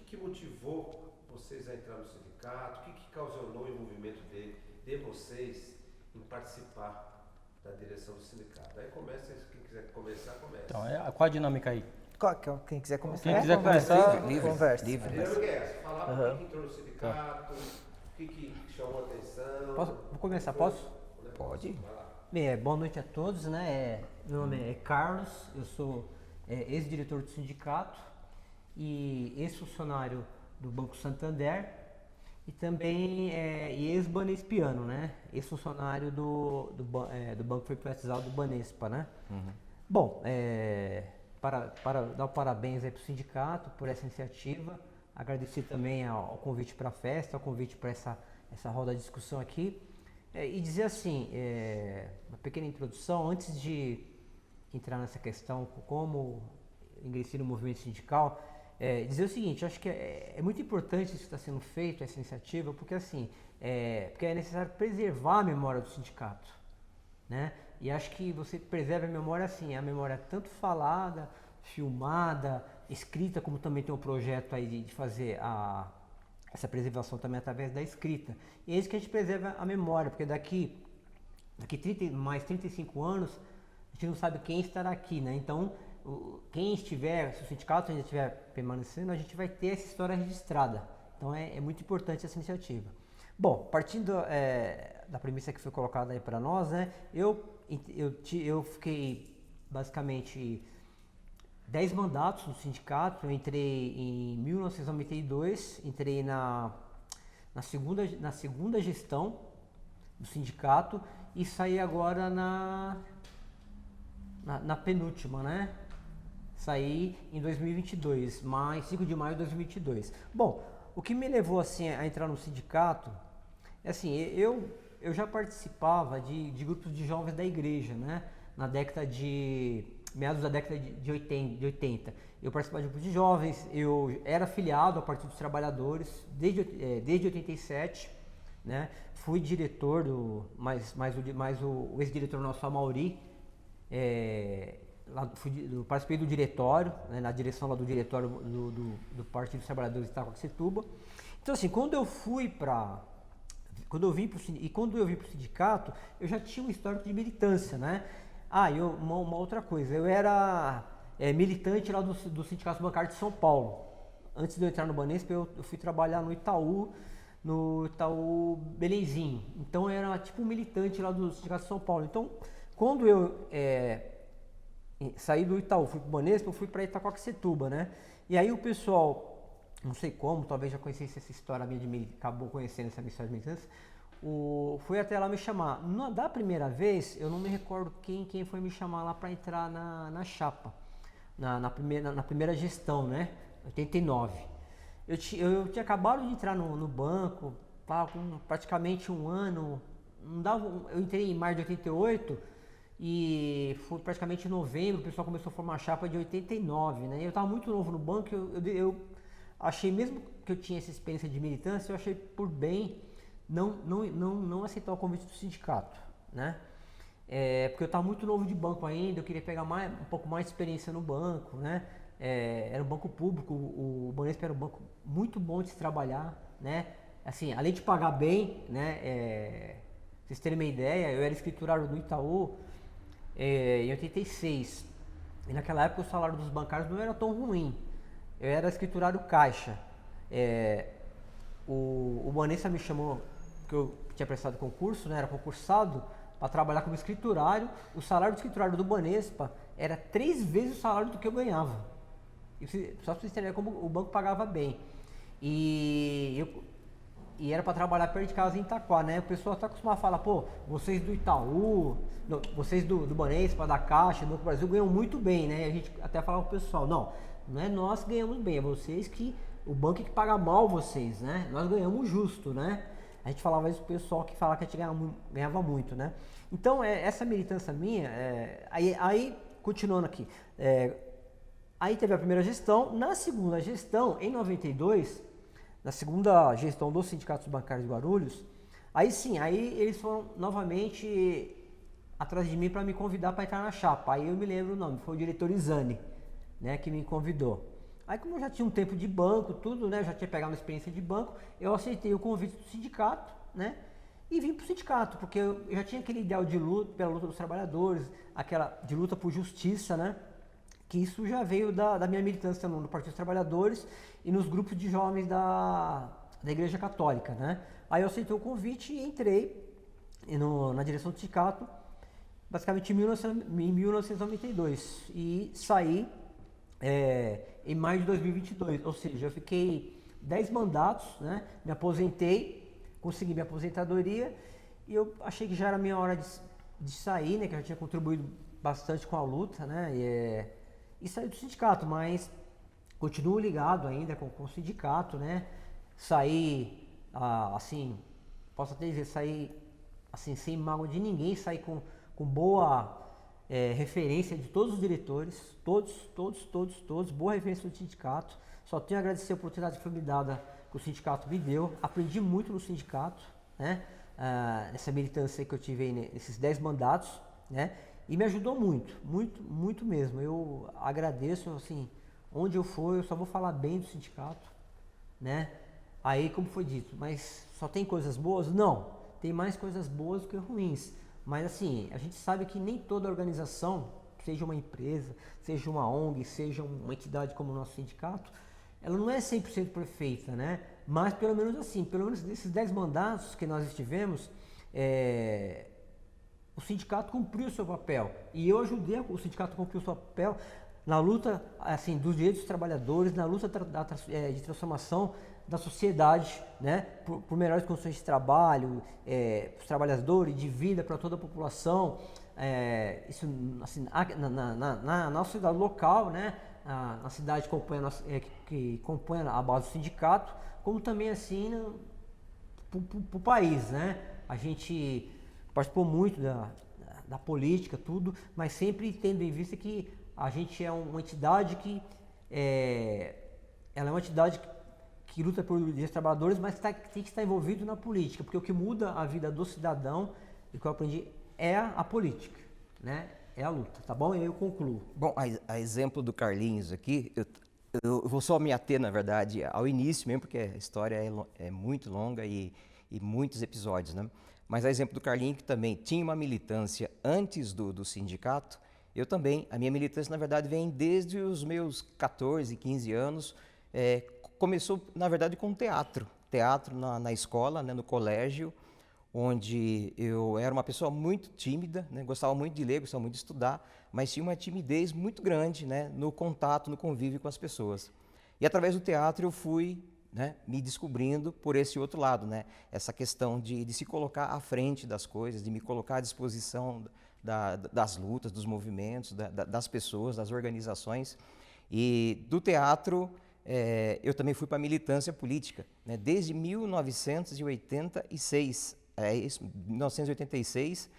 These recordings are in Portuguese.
que motivou vocês a entrar no sindicato? O que causou o envolvimento de vocês em participar da direção do sindicato? Aí começa, quem quiser começar, começa. Então, qual a dinâmica aí? Quem quiser começar. Quem quiser começar, conversa. A dinâmica é essa, falar por que entrou no sindicato, o que chamou a atenção. Vou começar, posso? Pode. Vai lá. Bem, boa noite a todos, né? Meu nome é Carlos, eu sou ex-diretor do sindicato e ex-funcionário do Banco Santander e também ex-banespiano, né? Ex-funcionário do Banco foi privatizado do Banespa, né? Uhum. Bom, para dar parabéns aí para o sindicato por essa iniciativa, agradecer também ao convite para a festa, ao convite para essa roda de discussão aqui. E dizer assim, uma pequena introdução, antes de entrar nessa questão, como ingressei no movimento sindical, dizer o seguinte, acho que é muito importante isso que está sendo feito, essa iniciativa, porque assim, porque é necessário preservar a memória do sindicato, né? E acho que você preserva a memória assim, a memória tanto falada, filmada, escrita, como também tem um projeto aí de fazer essa preservação também através da escrita. E é isso que a gente preserva a memória, porque daqui mais 35 anos, a gente não sabe quem estará aqui, né? Então, quem estiver, se o sindicato ainda estiver permanecendo, a gente vai ter essa história registrada. Então, é muito importante essa iniciativa. Bom, partindo da premissa que foi colocada aí para nós, né? Eu fiquei basicamente 10 mandatos no sindicato. Eu entrei em 1992, entrei na segunda gestão do sindicato e saí agora na penúltima, né? Saí em 2022, mais 5 de maio de 2022. Bom, o que me levou assim a entrar no sindicato é assim, eu já participava de grupos de jovens da igreja, né? Na meados da década de 80. Eu participava de grupos de jovens, eu era afiliado ao Partido dos Trabalhadores desde 87, né? Fui diretor mas o ex-diretor nosso, Amauri, participei do diretório, né? Na direção lá do diretório do Partido dos Trabalhadores de Itacoaxetuba. Então assim, quando eu vim para o sindicato, eu já tinha um histórico de militância, né? Uma outra coisa, eu era militante lá do Sindicato Bancário de São Paulo. Antes de eu entrar no Banespa, eu fui trabalhar no Itaú Belenzinho. Então eu era tipo um militante lá do Sindicato de São Paulo. Então, quando eu saí do Itaú, fui para o Banespa, eu fui para Itacoaxetuba, né? E aí o pessoal, não sei como, talvez já conhecesse essa história minha acabou conhecendo essa minha história de militância, foi até lá me chamar. Da primeira vez, eu não me recordo quem foi me chamar lá para entrar na chapa, na primeira gestão, né? 89. Eu tinha acabado de entrar no banco, com praticamente um ano. Eu entrei em março de 88 e foi praticamente em novembro, o pessoal começou a formar a chapa de 89, né? Eu estava muito novo no banco, eu achei, mesmo que eu tinha essa experiência de militância, eu achei por bem não aceitar o convite do sindicato, né? Porque eu estava muito novo de banco ainda, eu queria pegar um pouco mais de experiência no banco, né? Era um banco público, o Banespa era um banco muito bom de se trabalhar, né? Assim, além de pagar bem, né? Pra vocês terem uma ideia, eu era escriturário do Itaú em 86, e naquela época o salário dos bancários não era tão ruim. Eu era escriturário caixa. O Banespa me chamou, porque eu tinha prestado concurso, né? Era concursado para trabalhar como escriturário. O salário do escriturário do Banespa era 3 vezes o salário do que eu ganhava. Só para vocês entenderem como o banco pagava bem. E era para trabalhar perto de casa em Itaquá, né? O pessoal está acostumado a falar, pô, vocês do Itaú, vocês do Banespa, da Caixa, do Banco do Brasil ganham muito bem, né? E a gente até falava pro pessoal, não é nós que ganhamos bem, é vocês o banco que paga mal vocês, né? Nós ganhamos justo, né? A gente falava isso pro pessoal que falava que a gente ganhava muito, né? Então, essa militância minha, aí continuando aqui, aí teve a primeira gestão. Na segunda gestão, em 92, na segunda gestão dos sindicatos bancários de Guarulhos, aí eles foram novamente atrás de mim para me convidar para entrar na chapa. Aí eu me lembro o nome, foi o diretor Izani, né, que me convidou. Aí como eu já tinha um tempo de banco, tudo, né? Eu já tinha pegado uma experiência de banco, eu aceitei o convite do sindicato, né? E vim para o sindicato, porque eu já tinha aquele ideal de luta pela luta dos trabalhadores, aquela de luta por justiça, né? Que isso já veio da minha militância no Partido dos Trabalhadores e nos grupos de jovens da Igreja Católica, né? Aí eu aceitei o convite e entrei na direção do sindicato, basicamente em 1992, e saí em maio de 2022, ou seja, eu fiquei 10 mandatos, né? Me aposentei, consegui minha aposentadoria e eu achei que já era minha hora de sair, né? Que eu já tinha contribuído bastante com a luta, né? E saí do sindicato, mas continuo ligado ainda com o sindicato, né? Saí, assim, posso até dizer, saí assim, sem mágoa de ninguém, saí com boa referência de todos os diretores, todos, boa referência do sindicato. Só tenho a agradecer a oportunidade que foi me dada, que o sindicato me deu. Aprendi muito no sindicato, né? Essa militância que eu tive aí nesses 10 mandatos, né? E me ajudou muito mesmo. Eu agradeço, assim, onde eu for, eu só vou falar bem do sindicato, né? Aí, como foi dito, mas só tem coisas boas? Não, tem mais coisas boas do que ruins. Mas, assim, a gente sabe que nem toda organização, seja uma empresa, seja uma ONG, seja uma entidade como o nosso sindicato, ela não é 100% perfeita, né? Mas, pelo menos assim, pelo menos nesses 10 mandatos que nós estivemos, o sindicato cumpriu o seu papel e eu ajudei o sindicato a cumprir o seu papel na luta, assim, dos direitos dos trabalhadores, na luta de transformação da sociedade, né, por melhores condições de trabalho, para os trabalhadores, de vida para toda a população, isso assim, na nossa cidade local, né, na cidade que compõe a base do sindicato, como também assim para o país, né. A gente participou muito da política, tudo, mas sempre tendo em vista que a gente é uma entidade que ela é uma entidade que luta por direitos dos trabalhadores, mas tem que estar envolvido na política, porque o que muda a vida do cidadão, e o que eu aprendi, é a política, né? É a luta, tá bom? E aí eu concluo. Bom, a exemplo do Carlinhos aqui, eu vou só me ater, na verdade, ao início mesmo, porque a história é muito longa e muitos episódios, né? Mas a exemplo do Carlinhos, que também tinha uma militância antes do sindicato, eu também, a minha militância, na verdade, vem desde os meus 14, 15 anos. Começou, na verdade, com teatro na escola, né, no colégio, onde eu era uma pessoa muito tímida, né, gostava muito de ler, gostava muito de estudar, mas tinha uma timidez muito grande, né, no contato, no convívio com as pessoas. E através do teatro eu fui, né, me descobrindo por esse outro lado, né, essa questão de se colocar à frente das coisas, de me colocar à disposição das lutas, dos movimentos, das pessoas, das organizações. E do teatro eu também fui para a militância política, né, desde 1986, 1986,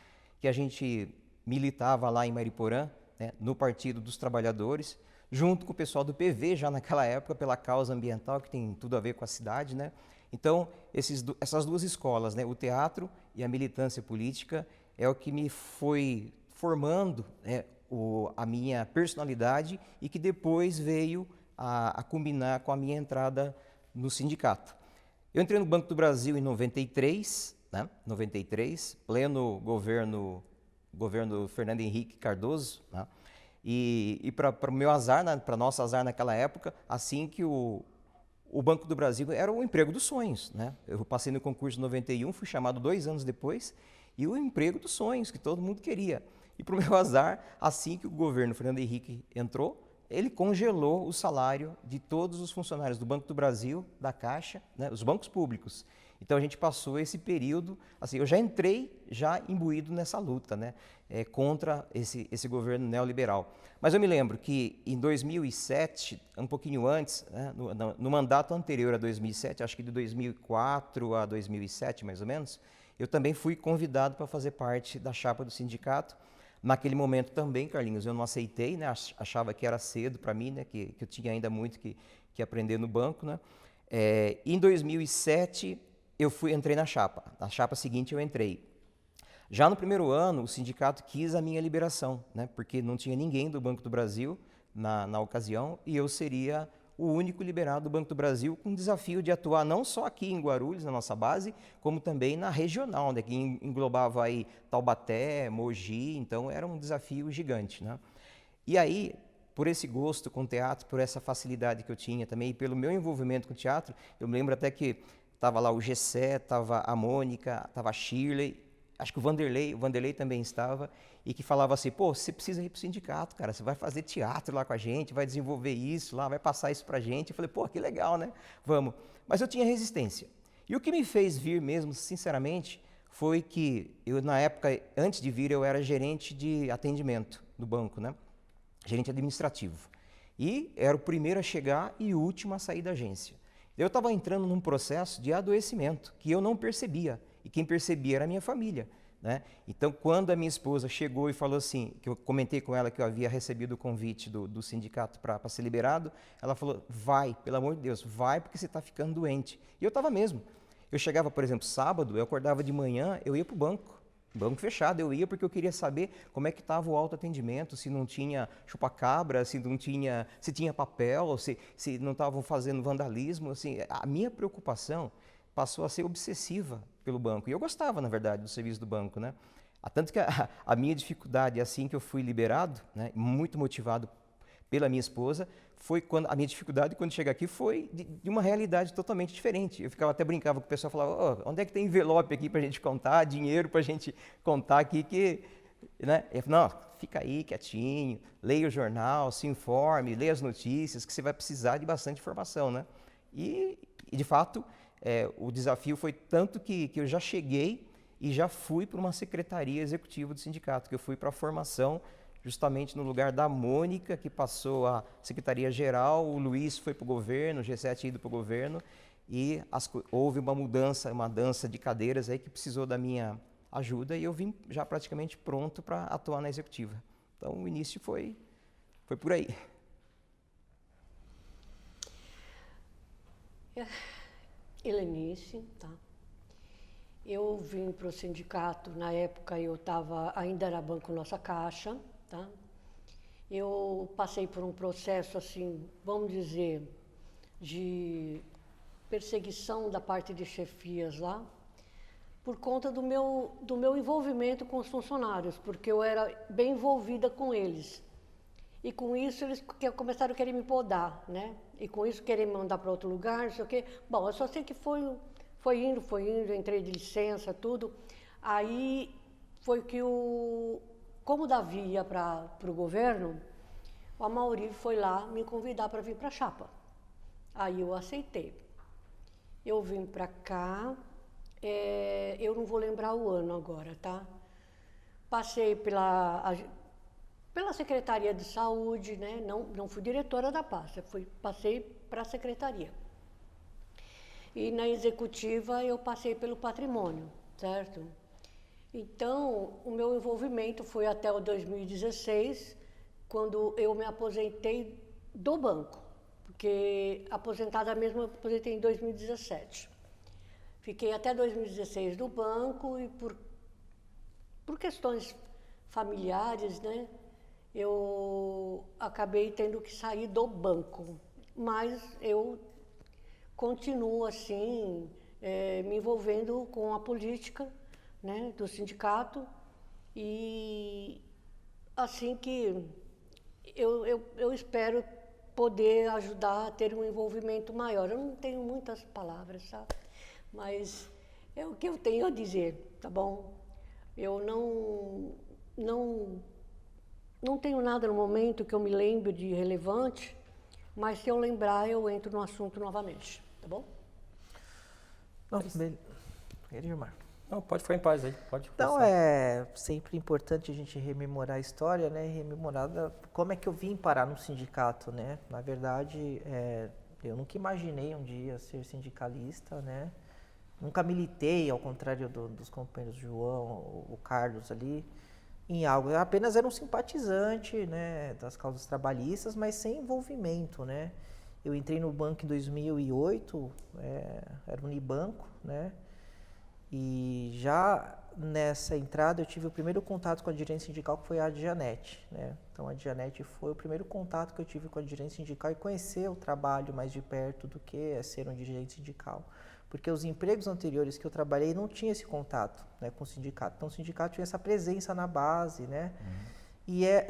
que a gente militava lá em Mariporã, né, no Partido dos Trabalhadores, junto com o pessoal do PV, já naquela época, pela causa ambiental, que tem tudo a ver com a cidade, né? Então, essas duas escolas, né, o teatro e a militância política, é o que me foi formando, né, a minha personalidade e que depois veio a combinar com a minha entrada no sindicato. Eu entrei no Banco do Brasil em 93, né, 93, pleno governo Fernando Henrique Cardoso, né? E para o meu azar, para nosso azar naquela época, assim que o Banco do Brasil era o emprego dos sonhos, né? Eu passei no concurso em 91, fui chamado 2 anos depois, e o emprego dos sonhos, que todo mundo queria. E para o meu azar, assim que o governo Fernando Henrique entrou, ele congelou o salário de todos os funcionários do Banco do Brasil, da Caixa, né, os bancos públicos. Então a gente passou esse período, assim, eu já entrei já imbuído nessa luta, né, contra esse governo neoliberal. Mas eu me lembro que em 2007, um pouquinho antes, né, no mandato anterior a 2007, acho que de 2004 a 2007 mais ou menos, eu também fui convidado para fazer parte da chapa do sindicato. Naquele momento também, Carlinhos, eu não aceitei, né, achava que era cedo para mim, né, que eu tinha ainda muito que aprender no banco, né. Em 2007, entrei na chapa seguinte eu entrei. Já no primeiro ano, o sindicato quis a minha liberação, né, porque não tinha ninguém do Banco do Brasil na ocasião e eu seria o único liberado do Banco do Brasil, com o desafio de atuar não só aqui em Guarulhos, na nossa base, como também na regional, né, que englobava aí Taubaté, Mogi, então era um desafio gigante, né? E aí, por esse gosto com teatro, por essa facilidade que eu tinha também, e pelo meu envolvimento com teatro, eu me lembro até que estava lá o Gessé, estava a Mônica, estava a Shirley, acho que o Vanderlei também estava, e que falava assim, pô, você precisa ir para o sindicato, cara, você vai fazer teatro lá com a gente, vai desenvolver isso lá, vai passar isso para a gente. Eu falei, pô, que legal, né? Vamos. Mas eu tinha resistência. E o que me fez vir mesmo, sinceramente, foi que eu, na época, antes de vir, eu era gerente de atendimento do banco, né? Gerente administrativo. E era o primeiro a chegar e o último a sair da agência. Eu estava entrando num processo de adoecimento que eu não percebia, e quem percebia era a minha família, né? Então, quando a minha esposa chegou e falou assim, que eu comentei com ela que eu havia recebido o convite do sindicato para ser liberado, ela falou, vai, pelo amor de Deus, vai porque você está ficando doente. E eu estava mesmo. Eu chegava, por exemplo, sábado, eu acordava de manhã, eu ia para o banco fechado, eu ia porque eu queria saber como é que estava o autoatendimento, se não tinha chupacabra, se tinha papel, se não estavam fazendo vandalismo. Assim, a minha preocupação passou a ser obsessiva pelo banco. E eu gostava, na verdade, do serviço do banco, né? Tanto que a minha dificuldade, assim que eu fui liberado, né, muito motivado pela minha esposa, foi quando a minha dificuldade quando cheguei aqui foi de uma realidade totalmente diferente. Eu ficava até brincava com o pessoal, falava, onde é que tem envelope aqui para a gente contar, dinheiro para a gente contar aqui, que, né? Eu falei, não, fica aí quietinho, leia o jornal, se informe, leia as notícias, que você vai precisar de bastante informação, né? E de fato, o desafio foi tanto que eu já cheguei e já fui para uma secretaria executiva do sindicato, que eu fui para a formação justamente no lugar da Mônica, que passou a secretaria-geral, o Luiz foi para o governo, o G7 tinha ido para o governo, e houve uma mudança, uma dança de cadeiras aí que precisou da minha ajuda, e eu vim já praticamente pronto para atuar na executiva. Então, o início foi por aí. Helenice, tá? Eu vim para o sindicato, na época eu estava, ainda era Banco Nossa Caixa, tá? Eu passei por um processo, assim, vamos dizer, de perseguição da parte de chefias lá, por conta do meu envolvimento com os funcionários, porque eu era bem envolvida com eles. E com isso eles começaram a querer me podar, né? E com isso querer me mandar para outro lugar, não sei o quê. Bom, eu só sei que foi indo, eu entrei de licença, tudo. Aí foi que como o Davi ia para o governo, o Amaury foi lá me convidar para vir para a chapa. Aí eu aceitei. Eu vim para cá, eu não vou lembrar o ano agora, tá? Passei pela Secretaria de Saúde, né? Não fui diretora da pasta, passei para a Secretaria. E na executiva eu passei pelo patrimônio, certo? Então, o meu envolvimento foi até o 2016, quando eu me aposentei do banco, porque aposentada mesmo eu aposentei em 2017. Fiquei até 2016 no banco e por questões familiares, né, eu acabei tendo que sair do banco, mas eu continuo assim, me envolvendo com a política, né, do sindicato, e assim que eu espero poder ajudar a ter um envolvimento maior. Eu não tenho muitas palavras, sabe? Mas é o que eu tenho a dizer, tá bom? Eu não tenho nada no momento que eu me lembre de relevante, mas se eu lembrar, eu entro no assunto novamente, tá bom? Não, Gilmar. Não, pode ficar em paz aí, pode Então começar. é sempre importante a gente rememorar a história, né? Rememorar como é que eu vim parar no sindicato, né? Na verdade, eu nunca imaginei um dia ser sindicalista, né? Nunca militei, ao contrário dos companheiros João, o Carlos ali, em algo. Eu apenas era um simpatizante, né, das causas trabalhistas, mas sem envolvimento, né? Eu entrei no banco em 2008, era Unibanco, né? E já nessa entrada eu tive o primeiro contato com a dirigência sindical, que foi a Dianete, né? Então a Dianete foi o primeiro contato que eu tive com a dirigência sindical e conhecer o trabalho mais de perto do que é ser um dirigente sindical. Porque os empregos anteriores que eu trabalhei não tinha esse contato, né, com o sindicato. Então o sindicato tinha essa presença na base, né?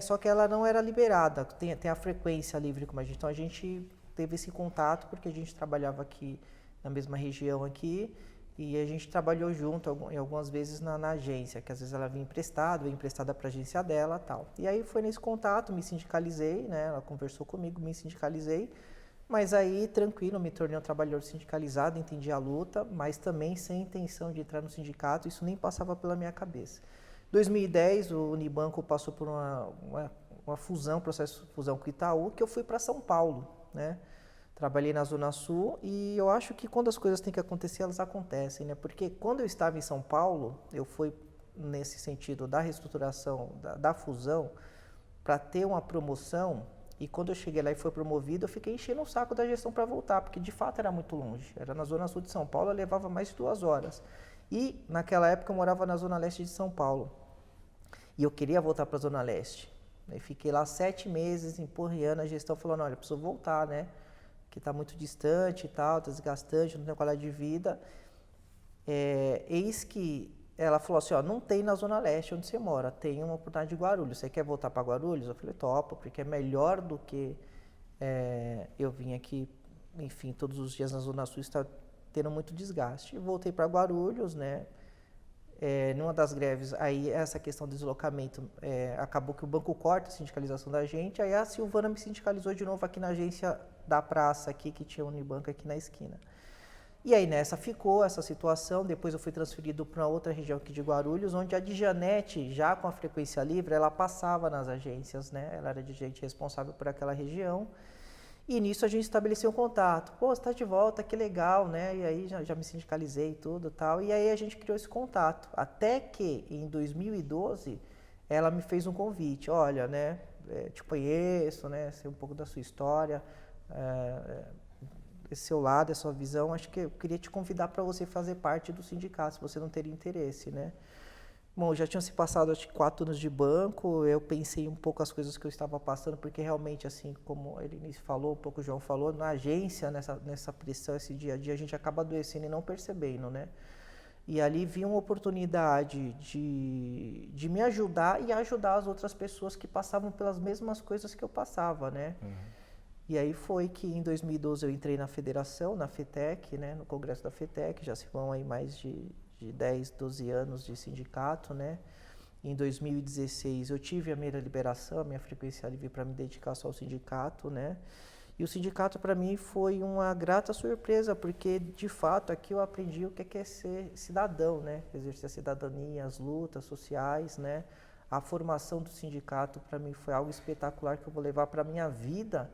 Só que ela não era liberada, tem a frequência livre como a gente. Então a gente teve esse contato porque a gente trabalhava aqui na mesma região aqui. E a gente trabalhou junto algumas vezes na agência, que às vezes ela vinha emprestada para a agência dela e tal. E aí foi nesse contato, me sindicalizei, né? Ela conversou comigo, me sindicalizei. Mas aí, tranquilo, me tornei um trabalhador sindicalizado, entendi a luta, mas também sem intenção de entrar no sindicato, isso nem passava pela minha cabeça. Em 2010, o Unibanco passou por uma fusão, processo de fusão com o Itaú, que eu fui para São Paulo, né? Trabalhei na Zona Sul e eu acho que quando as coisas têm que acontecer, elas acontecem, né? Porque quando eu estava em São Paulo, eu fui nesse sentido da reestruturação, da fusão, para ter uma promoção, e quando eu cheguei lá e fui promovido, eu fiquei enchendo o saco da gestão para voltar, porque de fato era muito longe. Era na Zona Sul de São Paulo, eu levava mais de 2 horas. E naquela época eu morava na Zona Leste de São Paulo. E eu queria voltar para a Zona Leste. Aí fiquei lá 7 meses empurrando a gestão, falando, olha, eu preciso voltar, né? Que está muito distante e tal, está desgastante, não tem qualidade de vida. Eis que ela falou assim, ó, não tem na Zona Leste onde você mora, tem uma oportunidade de Guarulhos. Você quer voltar para Guarulhos? Eu falei, topa, porque é melhor do que eu vim aqui, enfim, todos os dias na Zona Sul, está tendo muito desgaste. E voltei para Guarulhos, né? Numa das greves, aí essa questão do deslocamento, acabou que o banco corta a sindicalização da gente, aí a Silvana me sindicalizou de novo aqui na agência da praça aqui, que tinha o Unibanco aqui na esquina. E aí nessa ficou essa situação, depois eu fui transferido para outra região aqui de Guarulhos, onde a Dijanete, já com a frequência livre, ela passava nas agências, né? Ela era dirigente responsável por aquela região. E nisso a gente estabeleceu um contato. Pô, você está de volta, que legal, né? E aí já me sindicalizei e tudo e tal. E aí a gente criou esse contato. Até que em 2012 ela me fez um convite. Olha, né? Te conheço, né? Sei um pouco da sua história, esse seu lado, essa sua visão. Acho que eu queria te convidar para você fazer parte do sindicato, se você não teria interesse, né? Bom, já tinham se passado acho que 4 anos de banco, eu pensei um pouco as coisas que eu estava passando, porque realmente, assim, como ele falou, um pouco o João falou, na agência, nessa pressão, esse dia a dia, a gente acaba adoecendo e não percebendo, né? E ali vi uma oportunidade de me ajudar e ajudar as outras pessoas que passavam pelas mesmas coisas que eu passava, né? E aí foi que em 2012 eu entrei na federação, na FETEC, né? No congresso da FETEC, já se vão aí mais de 10, 12 anos de sindicato, né? Em 2016 eu tive a minha liberação, a minha frequência livre para me dedicar só ao sindicato, né? E o sindicato para mim foi uma grata surpresa, porque de fato aqui eu aprendi o que é ser cidadão, né? Exercer a cidadania, as lutas sociais, né? A formação do sindicato para mim foi algo espetacular que eu vou levar para a minha vida.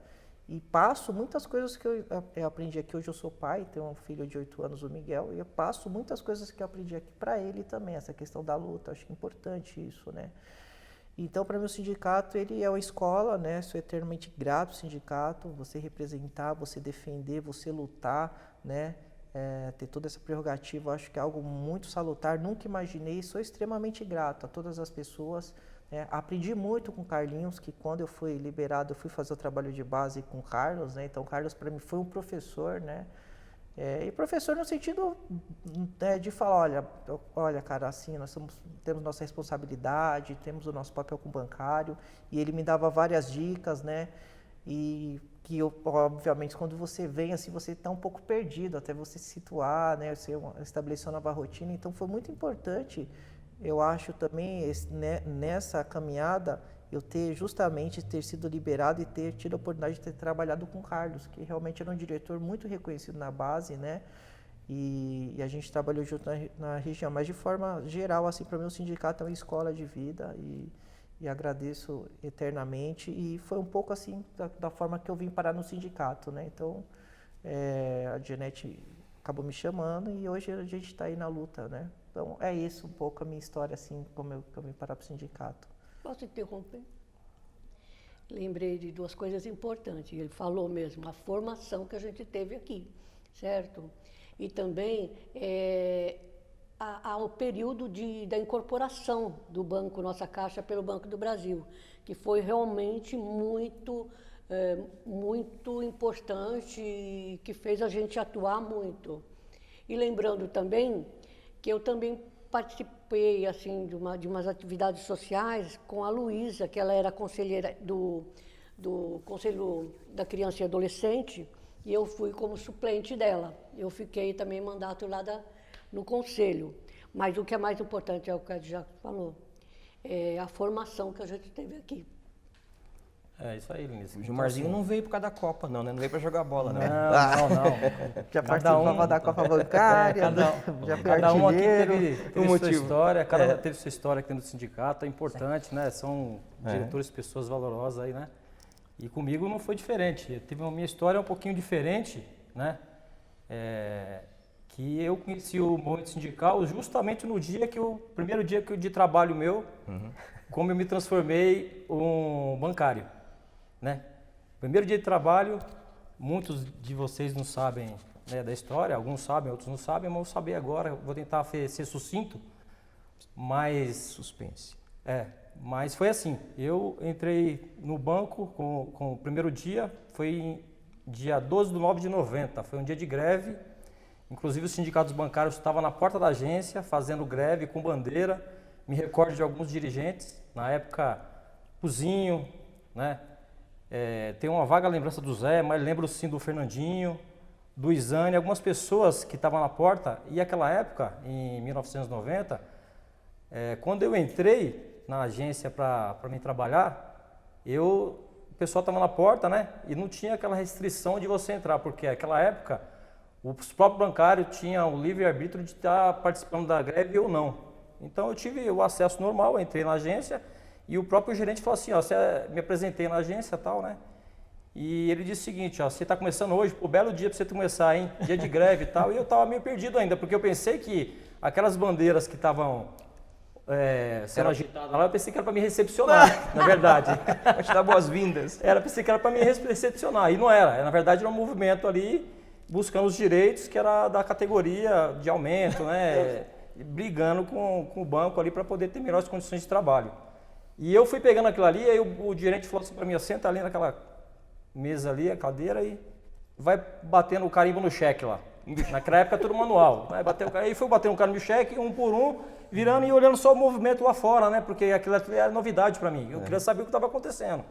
E passo muitas coisas que eu aprendi aqui. Hoje eu sou pai, tenho um filho de 8 anos, o Miguel, e eu passo muitas coisas que eu aprendi aqui para ele também, essa questão da luta, acho que é importante isso, né? Então, para mim, o sindicato, ele é uma escola, né? Sou eternamente grato ao sindicato, você representar, você defender, você lutar, né? Ter toda essa prerrogativa, acho que é algo muito salutar, nunca imaginei, sou extremamente grato a todas as pessoas. Aprendi muito com o Carlinhos, que quando eu fui liberado, eu fui fazer o trabalho de base com o Carlos, né? Então, o Carlos para mim foi um professor, né? E professor no sentido de falar, olha, cara, assim, nós temos nossa responsabilidade, temos o nosso papel com o bancário, e ele me dava várias dicas, né? E que, obviamente, quando você vem, assim, você está um pouco perdido, até você se situar, né? Você estabelecer uma nova rotina, então foi muito importante. Eu acho também, nessa caminhada, eu ter sido liberado e ter tido a oportunidade de ter trabalhado com o Carlos, que realmente era um diretor muito reconhecido na base, né? E a gente trabalhou junto na região. Mas de forma geral, assim, para mim o sindicato é uma escola de vida e agradeço eternamente. E foi um pouco assim da forma que eu vim parar no sindicato, né? Então, a Dianete acabou me chamando e hoje a gente está aí na luta, né? Então, é isso um pouco a minha história, assim, como eu vim parar para o sindicato. Posso interromper? Lembrei de 2 coisas importantes. Ele falou mesmo, a formação que a gente teve aqui, certo? E também ao período da incorporação do Banco Nossa Caixa pelo Banco do Brasil, que foi realmente muito importante e que fez a gente atuar muito. E lembrando também que eu também participei assim, de umas atividades sociais com a Luísa, que ela era conselheira do Conselho da Criança e Adolescente, e eu fui como suplente dela. Eu fiquei também mandato lá no Conselho. Mas o que é mais importante é o que a já falou, é a formação que a gente teve aqui. É isso aí, Linice. O Gilmarzinho não veio por causa da Copa, não, né? Não veio para jogar bola, né? Não. Já participava da Copa Bancária, já foi Cada um aqui artilheiro. teve sua história, cada um teve sua história aqui dentro do sindicato, é importante, né? São diretores, pessoas valorosas aí, né? E comigo não foi diferente. Eu tive a minha história um pouquinho diferente, né? Que eu conheci o movimento sindical justamente no primeiro dia de trabalho meu, como eu me transformei um bancário, né? Primeiro dia de trabalho, muitos de vocês não sabem, né, da história, alguns sabem, outros não sabem, mas eu vou saber agora, vou tentar ser sucinto, mas... Suspense. Mas foi assim, eu entrei no banco com o primeiro dia, foi dia 12/9 de 90, foi um dia de greve, inclusive os sindicatos bancários estavam na porta da agência fazendo greve com bandeira, me recordo de alguns dirigentes, na época, Cozinho, né? Tem uma vaga lembrança do Zé, mas lembro sim do Fernandinho, do Isane, algumas pessoas que estavam na porta, e naquela época, em 1990, quando eu entrei na agência para mim trabalhar, o pessoal estava na porta, né? E não tinha aquela restrição de você entrar, porque naquela época os próprios bancários tinham o livre-arbítrio de estar participando da greve ou não. Então eu tive o acesso normal, entrei na agência e o próprio gerente falou assim, ó, me apresentei na agência e tal, né? E ele disse o seguinte, ó, você está começando hoje, pô, belo dia para você começar, hein? Dia de greve e tal. E eu estava meio perdido ainda, porque eu pensei que aquelas bandeiras que estavam sendo agitadas lá, eu pensei que era para me recepcionar, na verdade. Para te dar boas-vindas. Pensei que era para me recepcionar, e não era. Na verdade era um movimento ali, buscando os direitos que era da categoria de aumento, né? Brigando com o banco ali para poder ter melhores condições de trabalho. E eu fui pegando aquilo ali, aí o gerente falou assim para mim, senta ali naquela mesa ali, a cadeira, e vai batendo o carimbo no cheque lá. Naquela época tudo manual. Aí fui batendo o carimbo no cheque, um por um, virando e olhando só o movimento lá fora, né? Porque aquilo era novidade para mim, eu queria saber o que estava acontecendo.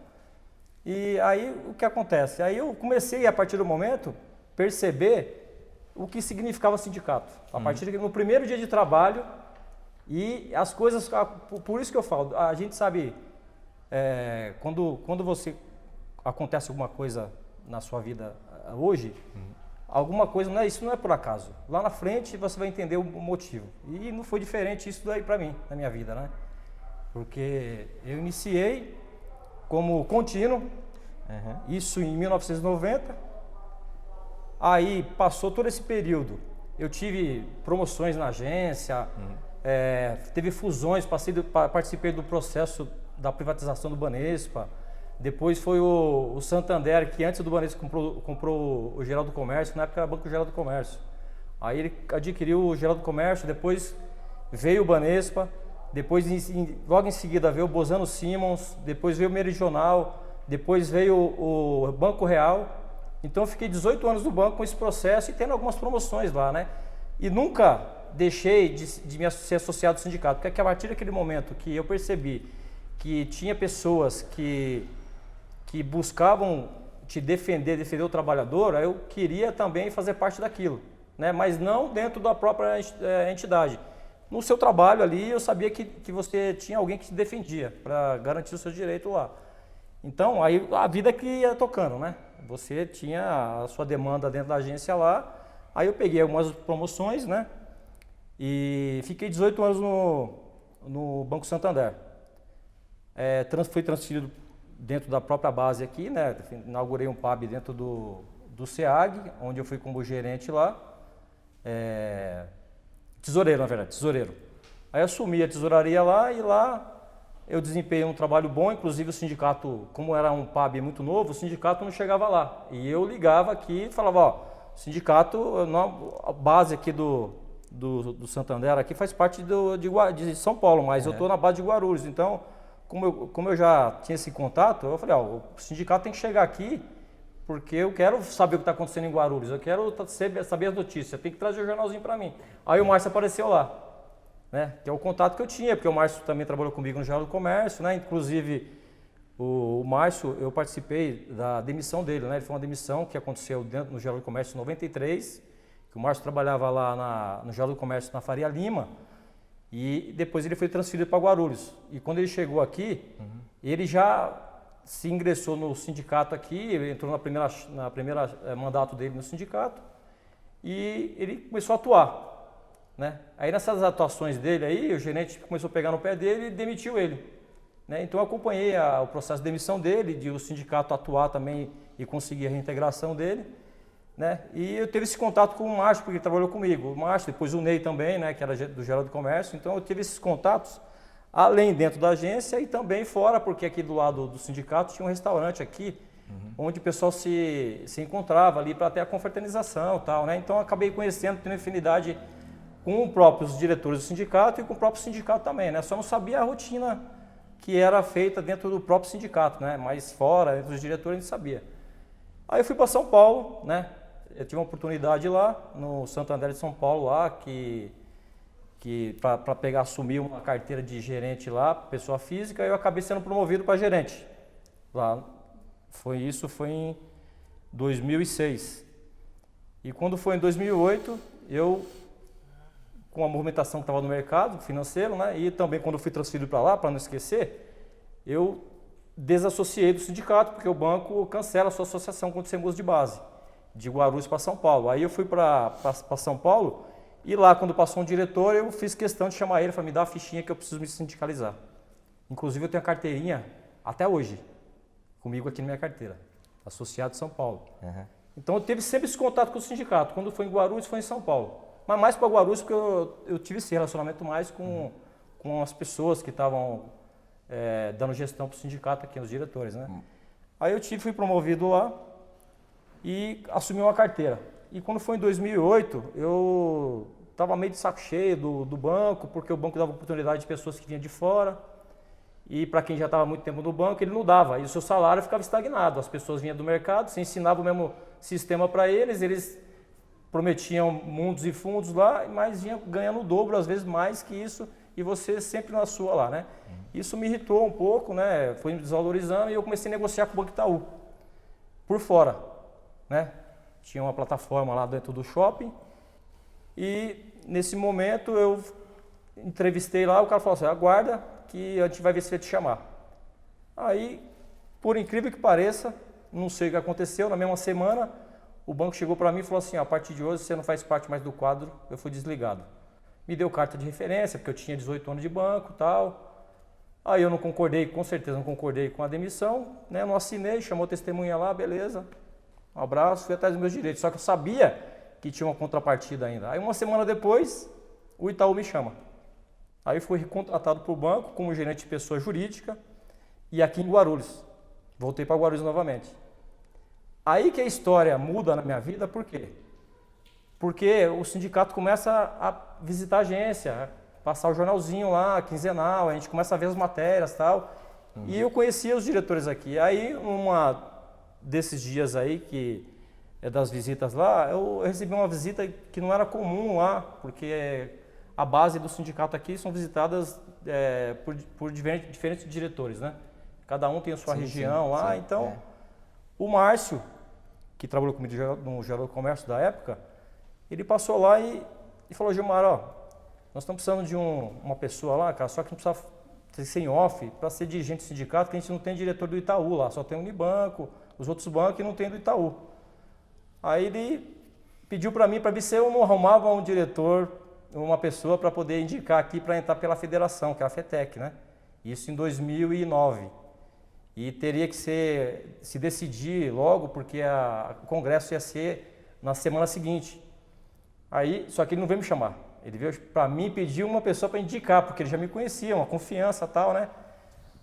E aí o que acontece? Aí eu comecei, a partir do momento, perceber o que significava sindicato. A partir no primeiro dia de trabalho, e as coisas, por isso que eu falo, a gente sabe, quando você acontece alguma coisa na sua vida hoje, alguma coisa, isso não é por acaso. Lá na frente você vai entender o motivo. E não foi diferente isso daí para mim, na minha vida, né? Porque eu iniciei como contínuo, isso em 1990, aí passou todo esse período, eu tive promoções na agência, teve fusões, participei do processo da privatização do Banespa, depois foi o Santander, que antes do Banespa comprou o Geral do Comércio, na época era Banco Geral do Comércio. Aí ele adquiriu o Geral do Comércio, depois veio o Banespa, depois logo em seguida veio o Bozano Simons, depois veio o Meridional, depois veio o Banco Real. Então eu fiquei 18 anos no banco com esse processo e tendo algumas promoções lá, né? E nunca deixei de me ser associado ao sindicato, porque a partir daquele momento que eu percebi que tinha pessoas que buscavam defender o trabalhador, eu queria também fazer parte daquilo, né? Mas não dentro da própria entidade. No seu trabalho ali, eu sabia que você tinha alguém que te defendia para garantir o seu direito lá. Então, aí a vida que ia tocando, né? Você tinha a sua demanda dentro da agência lá, aí eu peguei algumas promoções, né? E fiquei 18 anos no Banco Santander. Fui transferido dentro da própria base aqui, né? Inaugurei um pub dentro do SEAG, onde eu fui como gerente lá. Tesoureiro, na verdade, tesoureiro. Aí assumi a tesouraria lá e lá eu desempenhei um trabalho bom, inclusive o sindicato, como era um pub muito novo, o sindicato não chegava lá. E eu ligava aqui e falava, ó, sindicato, a base aqui do do Santander aqui faz parte de São Paulo, mas eu estou na base de Guarulhos. Então, como eu já tinha esse contato, eu falei, o sindicato tem que chegar aqui, porque eu quero saber o que está acontecendo em Guarulhos, eu quero saber as notícias, tem que trazer o jornalzinho para mim. Aí o Márcio apareceu lá, né, que é o contato que eu tinha, porque o Márcio também trabalhou comigo no Jornal do Comércio, né, inclusive o Márcio, eu participei da demissão dele, né, ele foi uma demissão que aconteceu no Jornal do Comércio em 93, que o Márcio trabalhava lá no Jornal do Comércio na Faria Lima, e depois ele foi transferido para Guarulhos. E quando ele chegou aqui, ele já se ingressou no sindicato aqui, ele entrou na primeira mandato dele no sindicato, e ele começou a atuar, né? Aí nessas atuações dele aí, o gerente começou a pegar no pé dele e demitiu ele, né? Então eu acompanhei o processo de demissão dele, de o sindicato atuar também e conseguir a reintegração dele, né? E eu tive esse contato com o Márcio, porque ele trabalhou comigo. O Márcio, depois o Ney também, né, que era do Jornal do Comércio. Então eu tive esses contatos, além dentro da agência e também fora, porque aqui do lado do sindicato tinha um restaurante aqui, onde o pessoal se encontrava ali para ter a confraternização e tal, né? Então eu acabei conhecendo, tendo afinidade com os próprios diretores do sindicato e com o próprio sindicato também, né? Só não sabia a rotina que era feita dentro do próprio sindicato, né? Mas fora, entre os diretores, a gente sabia. Aí eu fui para São Paulo, né? Eu tive uma oportunidade lá, no Santander de São Paulo, lá, para assumir uma carteira de gerente lá, pessoa física, e eu acabei sendo promovido para gerente. Lá, foi em 2006. E quando foi em 2008, eu, com a movimentação que estava no mercado financeiro, né? E também quando eu fui transferido para lá, para não esquecer, eu desassociei do sindicato, porque o banco cancela a sua associação quando você muda de base, de Guarulhos para São Paulo. Aí eu fui para São Paulo e lá, quando passou um diretor, eu fiz questão de chamar ele para me dar a fichinha que eu preciso me sindicalizar. Inclusive eu tenho a carteirinha até hoje, comigo aqui na minha carteira, associado de São Paulo. Então eu tive sempre esse contato com o sindicato, quando foi em Guarulhos, foi em São Paulo. Mas mais para Guarulhos, porque eu tive esse relacionamento mais com as pessoas que estavam dando gestão para o sindicato aqui, os diretores, né? Aí eu fui promovido lá e assumi uma carteira. E quando foi em 2008, eu estava meio de saco cheio do banco, porque o banco dava oportunidade de pessoas que vinham de fora. E para quem já estava há muito tempo no banco, ele não dava. E o seu salário ficava estagnado. As pessoas vinham do mercado, você ensinava o mesmo sistema para eles prometiam mundos e fundos lá, mas vinham ganhando o dobro, às vezes mais que isso, e você sempre na sua lá, né? Isso me irritou um pouco, né? Foi me desvalorizando e eu comecei a negociar com o Banco Itaú, por fora, né? Tinha uma plataforma lá dentro do shopping e nesse momento eu entrevistei lá, o cara falou assim, aguarda que a gente vai ver se vai te chamar. Aí, por incrível que pareça, não sei o que aconteceu, na mesma semana, o banco chegou para mim e falou assim, a partir de hoje você não faz parte mais do quadro, eu fui desligado. Me deu carta de referência, porque eu tinha 18 anos de banco e tal. Aí eu não concordei, com certeza não concordei com a demissão, né? Não assinei, chamou testemunha lá, beleza. Um abraço, fui atrás dos meus direitos. Só que eu sabia que tinha uma contrapartida ainda. Aí uma semana depois, o Itaú me chama. Aí eu fui recontratado para o banco como gerente de pessoa jurídica e aqui em Guarulhos. Voltei para Guarulhos novamente. Aí que a história muda na minha vida, por quê? Porque o sindicato começa a visitar a agência, passar o jornalzinho lá, quinzenal, a gente começa a ver as matérias e tal. E eu conhecia os diretores aqui. Aí, uma desses dias aí, que é das visitas lá, eu recebi uma visita que não era comum lá, porque a base do sindicato aqui são visitadas por diferentes diretores, né? Cada um tem a sua região lá, então o Márcio, que trabalhou comigo no Jornal do Comércio da época, ele passou lá e falou, Gilmar, ó, nós estamos precisando de uma pessoa lá, cara, só que não precisa ser em off, para ser dirigente do sindicato, que a gente não tem diretor do Itaú lá, só tem o Unibanco, os outros bancos e não tem do Itaú. Aí ele pediu para mim, para ver se eu não arrumava um diretor, uma pessoa para poder indicar aqui para entrar pela federação, que é a FETEC, né? Isso em 2009. E teria que se decidir logo, porque o congresso ia ser na semana seguinte. Aí, só que ele não veio me chamar. Ele veio para mim pedir uma pessoa para indicar, porque ele já me conhecia, uma confiança e tal, né?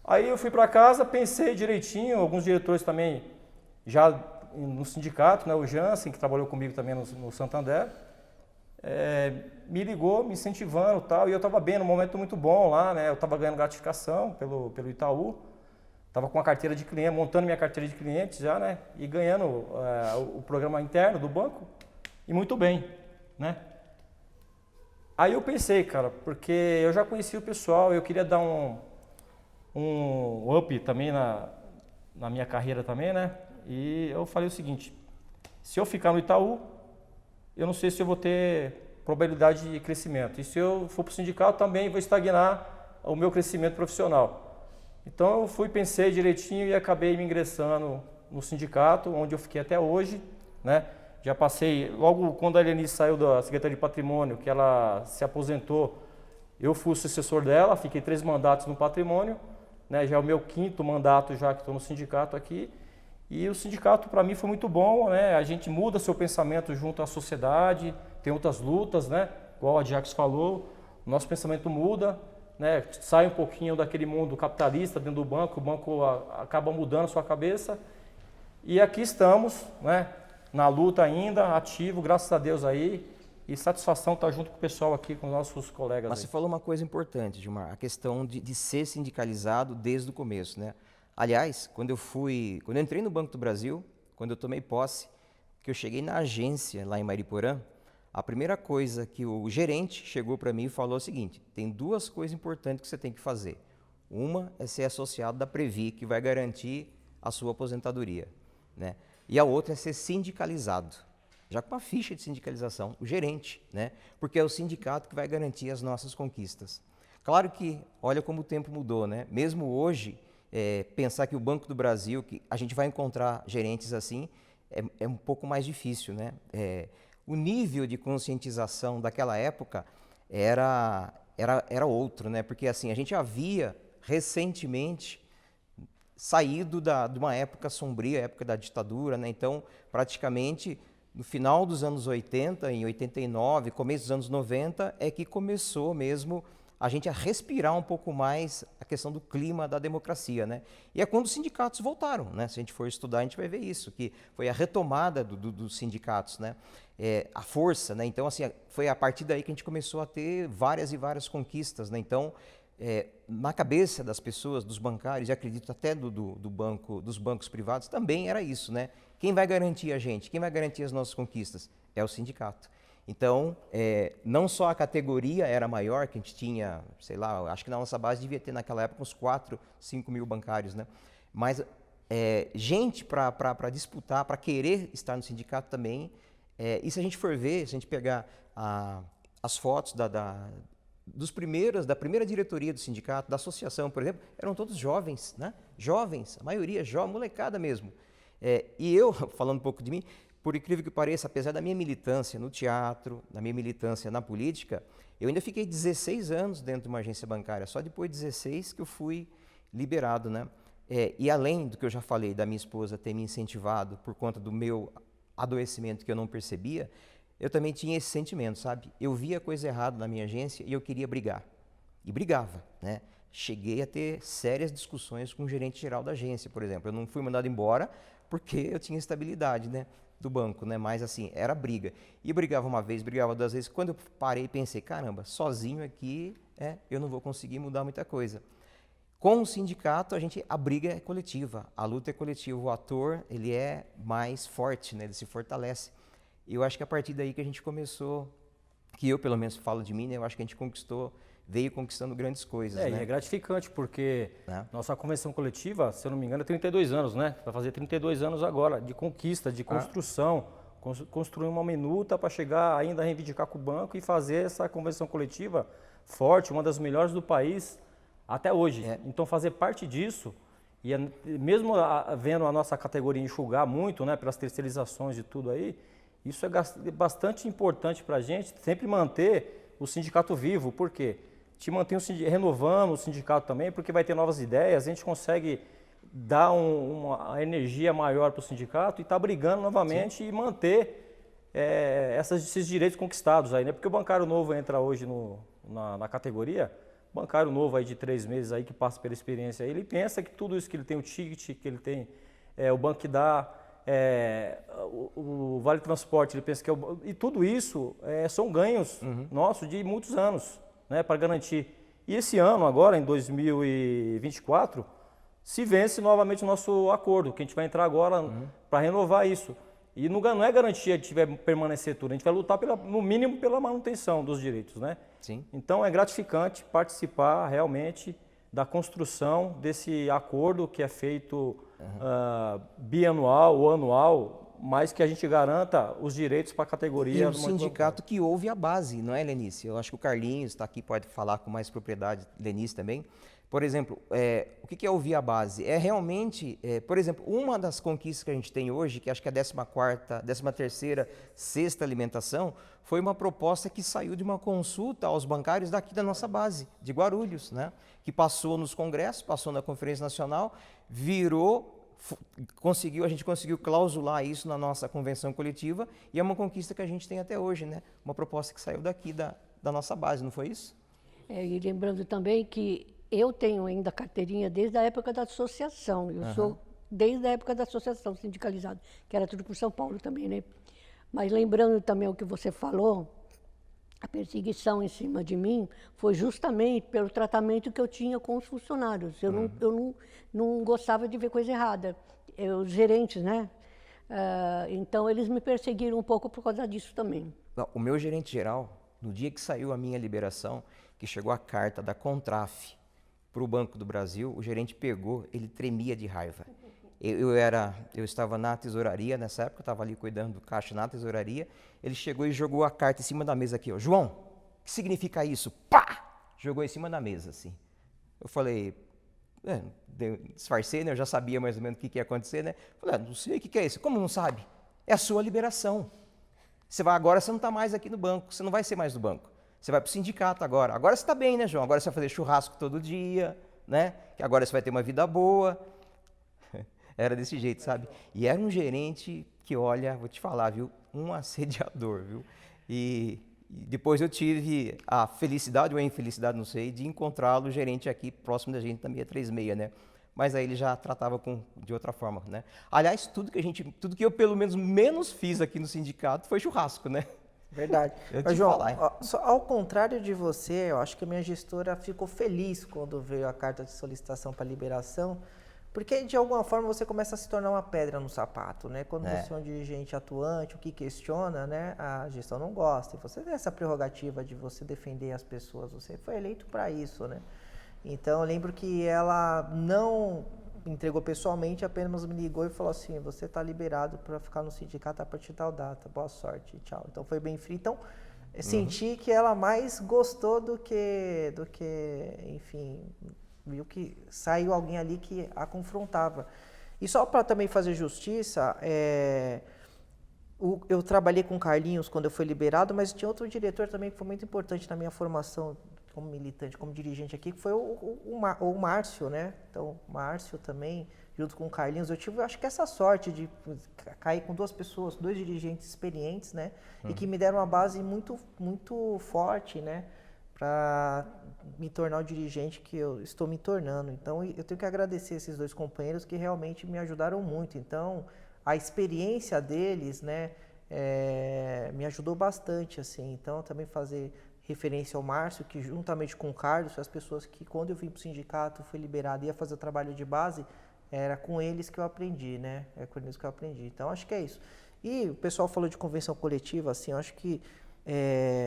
Aí eu fui para casa, pensei direitinho, alguns diretores também já no sindicato, né? O Jansen, que trabalhou comigo também no Santander. me ligou, me incentivando e tal, e eu estava bem, num momento muito bom lá, né? Eu estava ganhando gratificação pelo Itaú, estava com a carteira de cliente, montando minha carteira de clientes já, né? E ganhando o programa interno do banco, e muito bem, né? Aí eu pensei, cara, porque eu já conhecia o pessoal, eu queria dar um up também na minha carreira também, né? E eu falei o seguinte, se eu ficar no Itaú, eu não sei se eu vou ter probabilidade de crescimento. E se eu for para o sindicato, também vou estagnar o meu crescimento profissional. Então eu pensei direitinho e acabei me ingressando no sindicato, onde eu fiquei até hoje, né? Já passei, logo quando a Helenice saiu da Secretaria de Patrimônio, que ela se aposentou, eu fui o sucessor dela, fiquei 3 mandatos no patrimônio, né? Já é o meu 5º mandato já que estou no sindicato aqui. E o sindicato para mim foi muito bom, né? A gente muda seu pensamento junto à sociedade, tem outras lutas, né? Igual a Jacques falou, o nosso pensamento muda, né? Sai um pouquinho daquele mundo capitalista dentro do banco, o banco acaba mudando a sua cabeça. E aqui estamos, né? Na luta ainda, ativo, graças a Deus aí. E satisfação estar junto com o pessoal aqui, com os nossos colegas. Mas aí. você falou uma coisa importante, Gilmar, a questão de ser sindicalizado desde o começo, né? Aliás, quando eu entrei no Banco do Brasil, quando eu tomei posse, que eu cheguei na agência lá em Mariporã, a primeira coisa que o gerente chegou para mim e falou é o seguinte, tem 2 coisas importantes que você tem que fazer. Uma é ser associado da Previ, que vai garantir a sua aposentadoria, né? E a outra é ser sindicalizado, já com uma ficha de sindicalização, o gerente, né? Porque é o sindicato que vai garantir as nossas conquistas. Claro que, olha como o tempo mudou, né? Mesmo hoje, pensar que o Banco do Brasil, que a gente vai encontrar gerentes assim, é um pouco mais difícil, né? O nível de conscientização daquela época era outro, né? Porque assim, a gente havia recentemente saído de uma época sombria, época da ditadura, né? Então, praticamente, no final dos anos 80, em 89, começo dos anos 90, é que começou mesmo a gente a respirar um pouco mais a questão do clima da democracia, né? E é quando os sindicatos voltaram, né? Se a gente for estudar, a gente vai ver isso, que foi a retomada dos sindicatos, né? A força, né? Então, assim, foi a partir daí que a gente começou a ter várias e várias conquistas, né? Então, na cabeça das pessoas, dos bancários, e acredito até dos bancos privados, também era isso, né? Quem vai garantir a gente? Quem vai garantir as nossas conquistas? É o sindicato. Então, não só a categoria era maior, que a gente tinha, sei lá, acho que na nossa base devia ter naquela época uns 4, 5 mil bancários, né? Mas gente para disputar, para querer estar no sindicato também. E se a gente for ver, se a gente pegar as fotos da primeira diretoria do sindicato, da associação, por exemplo, eram todos jovens, né? Jovens, a maioria jovem, molecada mesmo. E eu, falando um pouco de mim, por incrível que pareça, apesar da minha militância no teatro, da minha militância na política, eu ainda fiquei 16 anos dentro de uma agência bancária, só depois de 16 que eu fui liberado, né? E além do que eu já falei, da minha esposa ter me incentivado por conta do meu adoecimento que eu não percebia, eu também tinha esse sentimento, sabe? Eu via coisa errada na minha agência e eu queria brigar. E brigava, né? Cheguei a ter sérias discussões com o gerente geral da agência, por exemplo. Eu não fui mandado embora porque eu tinha estabilidade, né? Do banco, né? Mas assim, era briga. E eu brigava uma vez, brigava 2 vezes. Quando eu parei, pensei, caramba, sozinho aqui, eu não vou conseguir mudar muita coisa. Com o sindicato, a briga é coletiva, a luta é coletiva. O ator, ele é mais forte, né? Ele se fortalece. E eu acho que a partir daí que a gente começou, que eu pelo menos falo de mim, né? Eu acho que a gente veio conquistando grandes coisas, né? E é gratificante porque nossa convenção coletiva, se eu não me engano, é 32 anos, né? Vai fazer 32 anos agora, de conquista, de construção, construir uma minuta para chegar ainda a reivindicar com o banco e fazer essa convenção coletiva forte, uma das melhores do país até hoje. Então fazer parte disso, e mesmo vendo a nossa categoria enxugar muito, né, pelas terceirizações e tudo aí, isso é bastante importante para a gente, sempre manter o sindicato vivo, por quê? Te mantém renovando o sindicato também, porque vai ter novas ideias, a gente consegue dar uma energia maior para o sindicato e estar brigando novamente e manter esses direitos conquistados aí, né? Porque o bancário novo entra hoje na categoria, bancário novo aí de 3 meses aí que passa pela experiência aí, ele pensa que tudo isso que ele tem, o ticket, que ele tem, o banco que dá, o Vale Transporte, ele pensa que e tudo isso são ganhos nossos de muitos anos, né, para garantir. E esse ano, agora, em 2024, se vence novamente o nosso acordo, que a gente vai entrar agora para renovar isso. E não é garantia de permanecer tudo, a gente vai lutar, no mínimo, pela manutenção dos direitos, né? Sim. Então é gratificante participar realmente da construção desse acordo que é feito bianual ou anual, mas que a gente garanta os direitos para a categoria. E o sindicato que ouve a base, não é, Lenice? Eu acho que o Carlinhos está aqui, pode falar com mais propriedade, Lenice também. Por exemplo, o que é ouvir a base? É realmente, por exemplo, uma das conquistas que a gente tem hoje, que acho que é a 14ª, 13ª, sexta alimentação, foi uma proposta que saiu de uma consulta aos bancários daqui da nossa base, de Guarulhos, né? Que passou nos congressos, passou na Conferência Nacional, virou, a gente conseguiu clausular isso na nossa convenção coletiva e é uma conquista que a gente tem até hoje, né? Uma proposta que saiu daqui da nossa base, não foi isso? E lembrando também que eu tenho ainda carteirinha desde a época da associação. Eu sou desde a época da associação sindicalizada, que era tudo por São Paulo também, né? Mas lembrando também o que você falou, a perseguição em cima de mim foi justamente pelo tratamento que eu tinha com os funcionários. Eu não gostava de ver coisa errada. Os gerentes, né? Então, eles me perseguiram um pouco por causa disso também. Não, o meu gerente geral, no dia que saiu a minha liberação, que chegou a carta da Contraf para o Banco do Brasil, o gerente pegou, ele tremia de raiva. Eu estava na tesouraria nessa época, eu estava ali cuidando do caixa na tesouraria, ele chegou e jogou a carta em cima da mesa aqui, ó. João, o que significa isso? Pá! Jogou em cima da mesa, assim. Eu falei, disfarcei, né? Eu já sabia mais ou menos o que ia acontecer, né? Falei, não sei o que é isso. Como não sabe? É a sua liberação. Agora você não está mais aqui no banco, você não vai ser mais do banco. Você vai para o sindicato agora. Agora você está bem, né, João? Agora você vai fazer churrasco todo dia, né? Que agora você vai ter uma vida boa. Era desse jeito, sabe? E era um gerente que, olha, vou te falar, viu? Um assediador, viu? E depois eu tive a felicidade ou a infelicidade, não sei, de encontrá-lo gerente aqui próximo da gente, na 636, né? Mas aí ele já tratava de outra forma, né? Aliás, tudo que eu pelo menos fiz aqui no sindicato foi churrasco, né? Verdade. Mas, João, ao contrário de você, eu acho que a minha gestora ficou feliz quando veio a carta de solicitação para liberação, porque de alguma forma você começa a se tornar uma pedra no sapato, né? Quando você é um dirigente atuante, o que questiona, né? A gestão não gosta. E você tem essa prerrogativa de você defender as pessoas, você foi eleito para isso, né? Então eu lembro que ela não entregou pessoalmente, apenas me ligou e falou assim, você está liberado para ficar no sindicato a partir de tal data, boa sorte, tchau. Então foi bem frio. Então senti que ela mais gostou do que, enfim, viu que saiu alguém ali que a confrontava. E só para também fazer justiça, eu trabalhei com o Carlinhos quando eu fui liberado, mas tinha outro diretor também que foi muito importante na minha formação como militante, como dirigente aqui, que foi o Márcio, né? Então, o Márcio também, junto com o Carlinhos, eu tive, acho que essa sorte de cair com duas pessoas, dois dirigentes experientes, né? E que me deram uma base muito, muito forte, né? Para me tornar o dirigente que eu estou me tornando. Então, eu tenho que agradecer esses dois companheiros que realmente me ajudaram muito. Então, a experiência deles, né? Me ajudou bastante, assim. Então, também fazer referência ao Márcio, que juntamente com o Carlos, as pessoas que quando eu vim para o sindicato, fui liberado e ia fazer o trabalho de base, era com eles que eu aprendi, né? É com eles que eu aprendi. Então, acho que é isso. E o pessoal falou de convenção coletiva, assim, eu acho que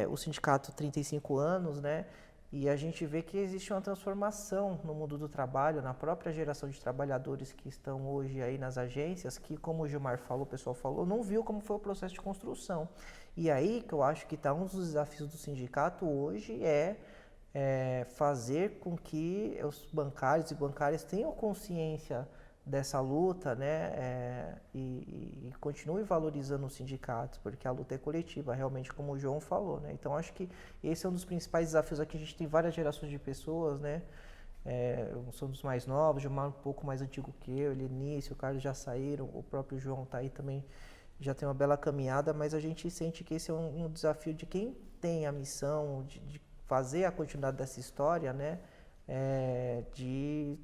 o sindicato 35 anos, né? E a gente vê que existe uma transformação no mundo do trabalho, na própria geração de trabalhadores que estão hoje aí nas agências, que, como o Gilmar falou, o pessoal falou, não viu como foi o processo de construção. E aí que eu acho que está um dos desafios do sindicato hoje fazer com que os bancários e bancárias tenham consciência dessa luta, né, e continue valorizando o sindicato, porque a luta é coletiva, realmente, como o João falou, né. Então, acho que esse é um dos principais desafios aqui. A gente tem várias gerações de pessoas, né, eu sou um dos mais novos, o Gilmar um pouco mais antigo que eu, Lenice, o Carlos já saíram, o próprio João está aí também, já tem uma bela caminhada, mas a gente sente que esse é um desafio de quem tem a missão de fazer a continuidade dessa história, né, de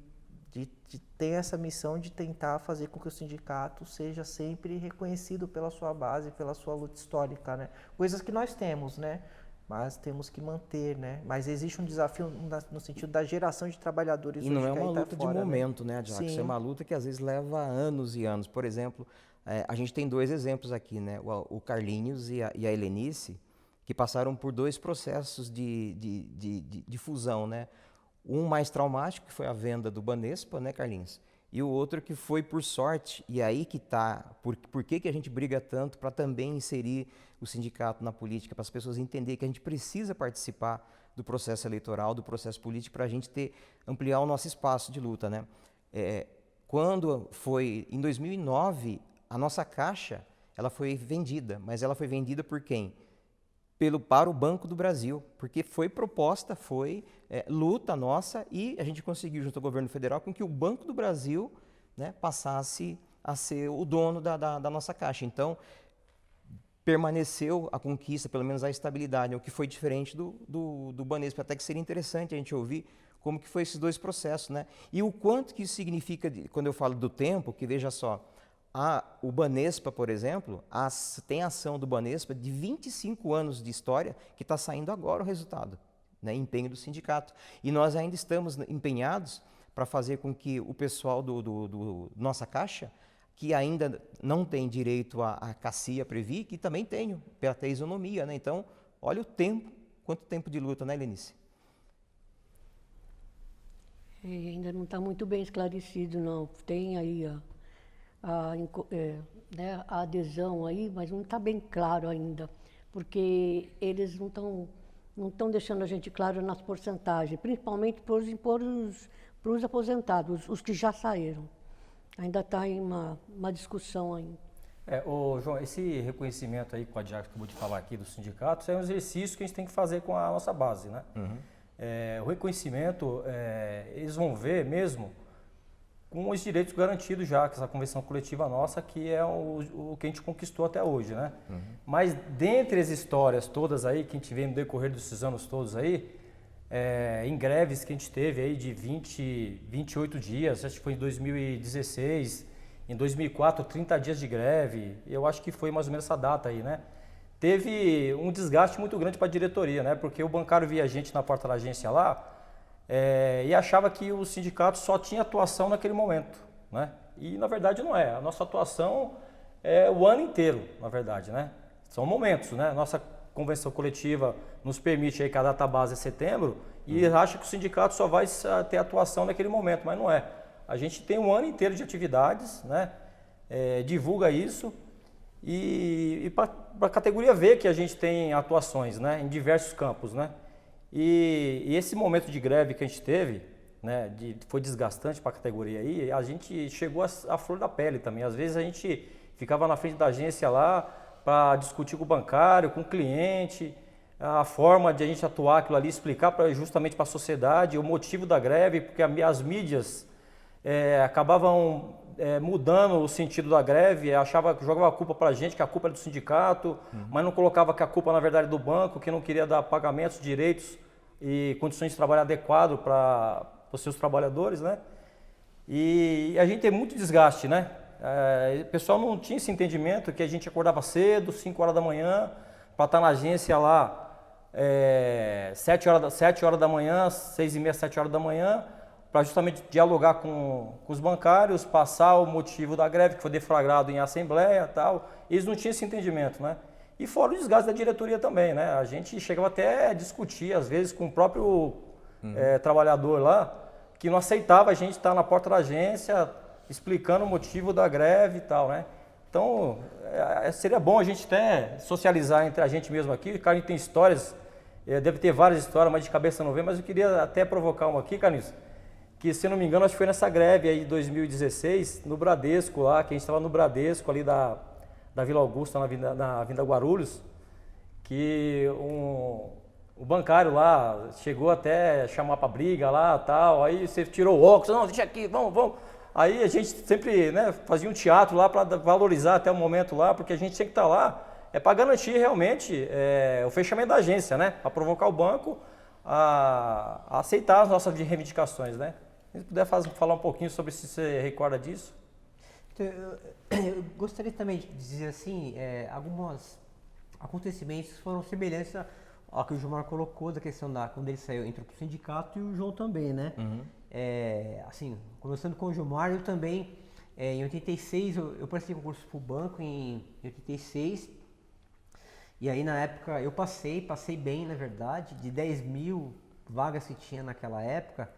de ter essa missão de tentar fazer com que o sindicato seja sempre reconhecido pela sua base, pela sua luta histórica, né? Coisas que nós temos, né? Mas temos que manter, né? Mas existe um desafio no sentido da geração de trabalhadores. E não é hoje que uma aí tá luta de fora, né? momento, né, Jackson? Sim. É uma luta que às vezes leva anos e anos. Por exemplo, a gente tem 2 exemplos aqui, né? O Carlinhos e a Helenice, que passaram por 2 processos de fusão, né? Um mais traumático, que foi a venda do Banespa, né, Carlinhos? E o outro que foi por sorte, e aí que está, por que a gente briga tanto para também inserir o sindicato na política, para as pessoas entenderem que a gente precisa participar do processo eleitoral, do processo político, para a gente ampliar o nosso espaço de luta, né? Quando foi em 2009, a nossa caixa, ela foi vendida, mas ela foi vendida por quem? Para o Banco do Brasil, porque foi proposta, foi luta nossa e a gente conseguiu, junto ao governo federal, com que o Banco do Brasil, né, passasse a ser o dono da nossa caixa. Então, permaneceu a conquista, pelo menos a estabilidade, o que foi diferente do Banespa. Até que seria interessante a gente ouvir como que foi esses 2 processos, né? E o quanto que isso significa, quando eu falo do tempo, que veja só, o Banespa, por exemplo, tem ação do Banespa de 25 anos de história que está saindo agora o resultado, né, empenho do sindicato. E nós ainda estamos empenhados para fazer com que o pessoal do nossa caixa, que ainda não tem direito à CACI, a Previ, que também tenham, pela ter isonomia, né? Então, olha o tempo, quanto tempo de luta, né, Helenice? Ainda não está muito bem esclarecido, não. Tem aí né, a adesão aí, mas não está bem claro ainda, porque eles não estão deixando a gente claro nas porcentagens, principalmente para os aposentados, os que já saíram. Ainda está em uma discussão ainda. João, esse reconhecimento aí que o Adiaco acabou de falar aqui dos sindicatos é um exercício que a gente tem que fazer com a nossa base, né? Uhum. O reconhecimento, eles vão ver mesmo com os direitos garantidos já, que essa convenção coletiva nossa, que é o que a gente conquistou até hoje, né? Uhum. Mas dentre as histórias todas aí, que a gente vê no decorrer desses anos todos aí, em greves que a gente teve aí de 28 dias, acho que foi em 2016, em 2004, 30 dias de greve, eu acho que foi mais ou menos essa data aí, né? Teve um desgaste muito grande para a diretoria, né? Porque o bancário via a gente na porta da agência lá, e achava que o sindicato só tinha atuação naquele momento, né? E na verdade não é. A nossa atuação é o ano inteiro, na verdade, né? São momentos, né? Nossa convenção coletiva nos permite aí que a data base é setembro e acha que o sindicato só vai ter atuação naquele momento, mas não é. A gente tem um ano inteiro de atividades, né? Divulga isso e para a categoria ver que a gente tem atuações, né? Em diversos campos, né? E esse momento de greve que a gente teve, né, foi desgastante para a categoria aí, a gente chegou à flor da pele também. Às vezes a gente ficava na frente da agência lá para discutir com o bancário, com o cliente, a forma de a gente atuar aquilo ali, explicar justamente para a sociedade o motivo da greve, porque as mídias acabavam mudando o sentido da greve, jogava a culpa para a gente, que a culpa era do sindicato, mas não colocava que a culpa na verdade é do banco, que não queria dar pagamentos, direitos e condições de trabalho adequado para os seus trabalhadores, né? E a gente tem muito desgaste, né? O pessoal não tinha esse entendimento que a gente acordava cedo, 5 horas da manhã, para estar na agência lá 7 horas da manhã, 6h30, 7 horas da manhã, para justamente dialogar com os bancários, passar o motivo da greve, que foi deflagrado em assembleia e tal. Eles não tinham esse entendimento, né? E fora o desgaste da diretoria também, né? A gente chegava até a discutir, às vezes, com o próprio trabalhador lá, que não aceitava a gente estar na porta da agência explicando o motivo da greve e tal, né? Então, seria bom a gente até socializar entre a gente mesmo aqui. O Carlinhos tem histórias, deve ter várias histórias, mas de cabeça não vem, mas eu queria até provocar uma aqui, Carlinhos, que, se não me engano, acho que foi nessa greve aí de 2016, no Bradesco lá, que a gente estava no Bradesco ali da Vila Augusta, na Avenida Guarulhos, que o bancário lá chegou até chamar para briga lá e tal, aí você tirou o óculos, não, deixa aqui, vamos. Aí a gente sempre, né, fazia um teatro lá para valorizar até o momento lá, porque a gente tinha que estar lá para garantir realmente o fechamento da agência, né, para provocar o banco a aceitar as nossas reivindicações, né. Se puder falar um pouquinho sobre se você recorda disso. Então, eu gostaria também de dizer assim, alguns acontecimentos foram semelhantes ao que o Gilmar colocou, da questão quando ele saiu, entrou para o sindicato, e o João também, né? Assim, começando com o Gilmar, eu também, em 86, eu prestei concurso para o banco em 86, e aí na época eu passei bem, na verdade, de 10 mil vagas que tinha naquela época,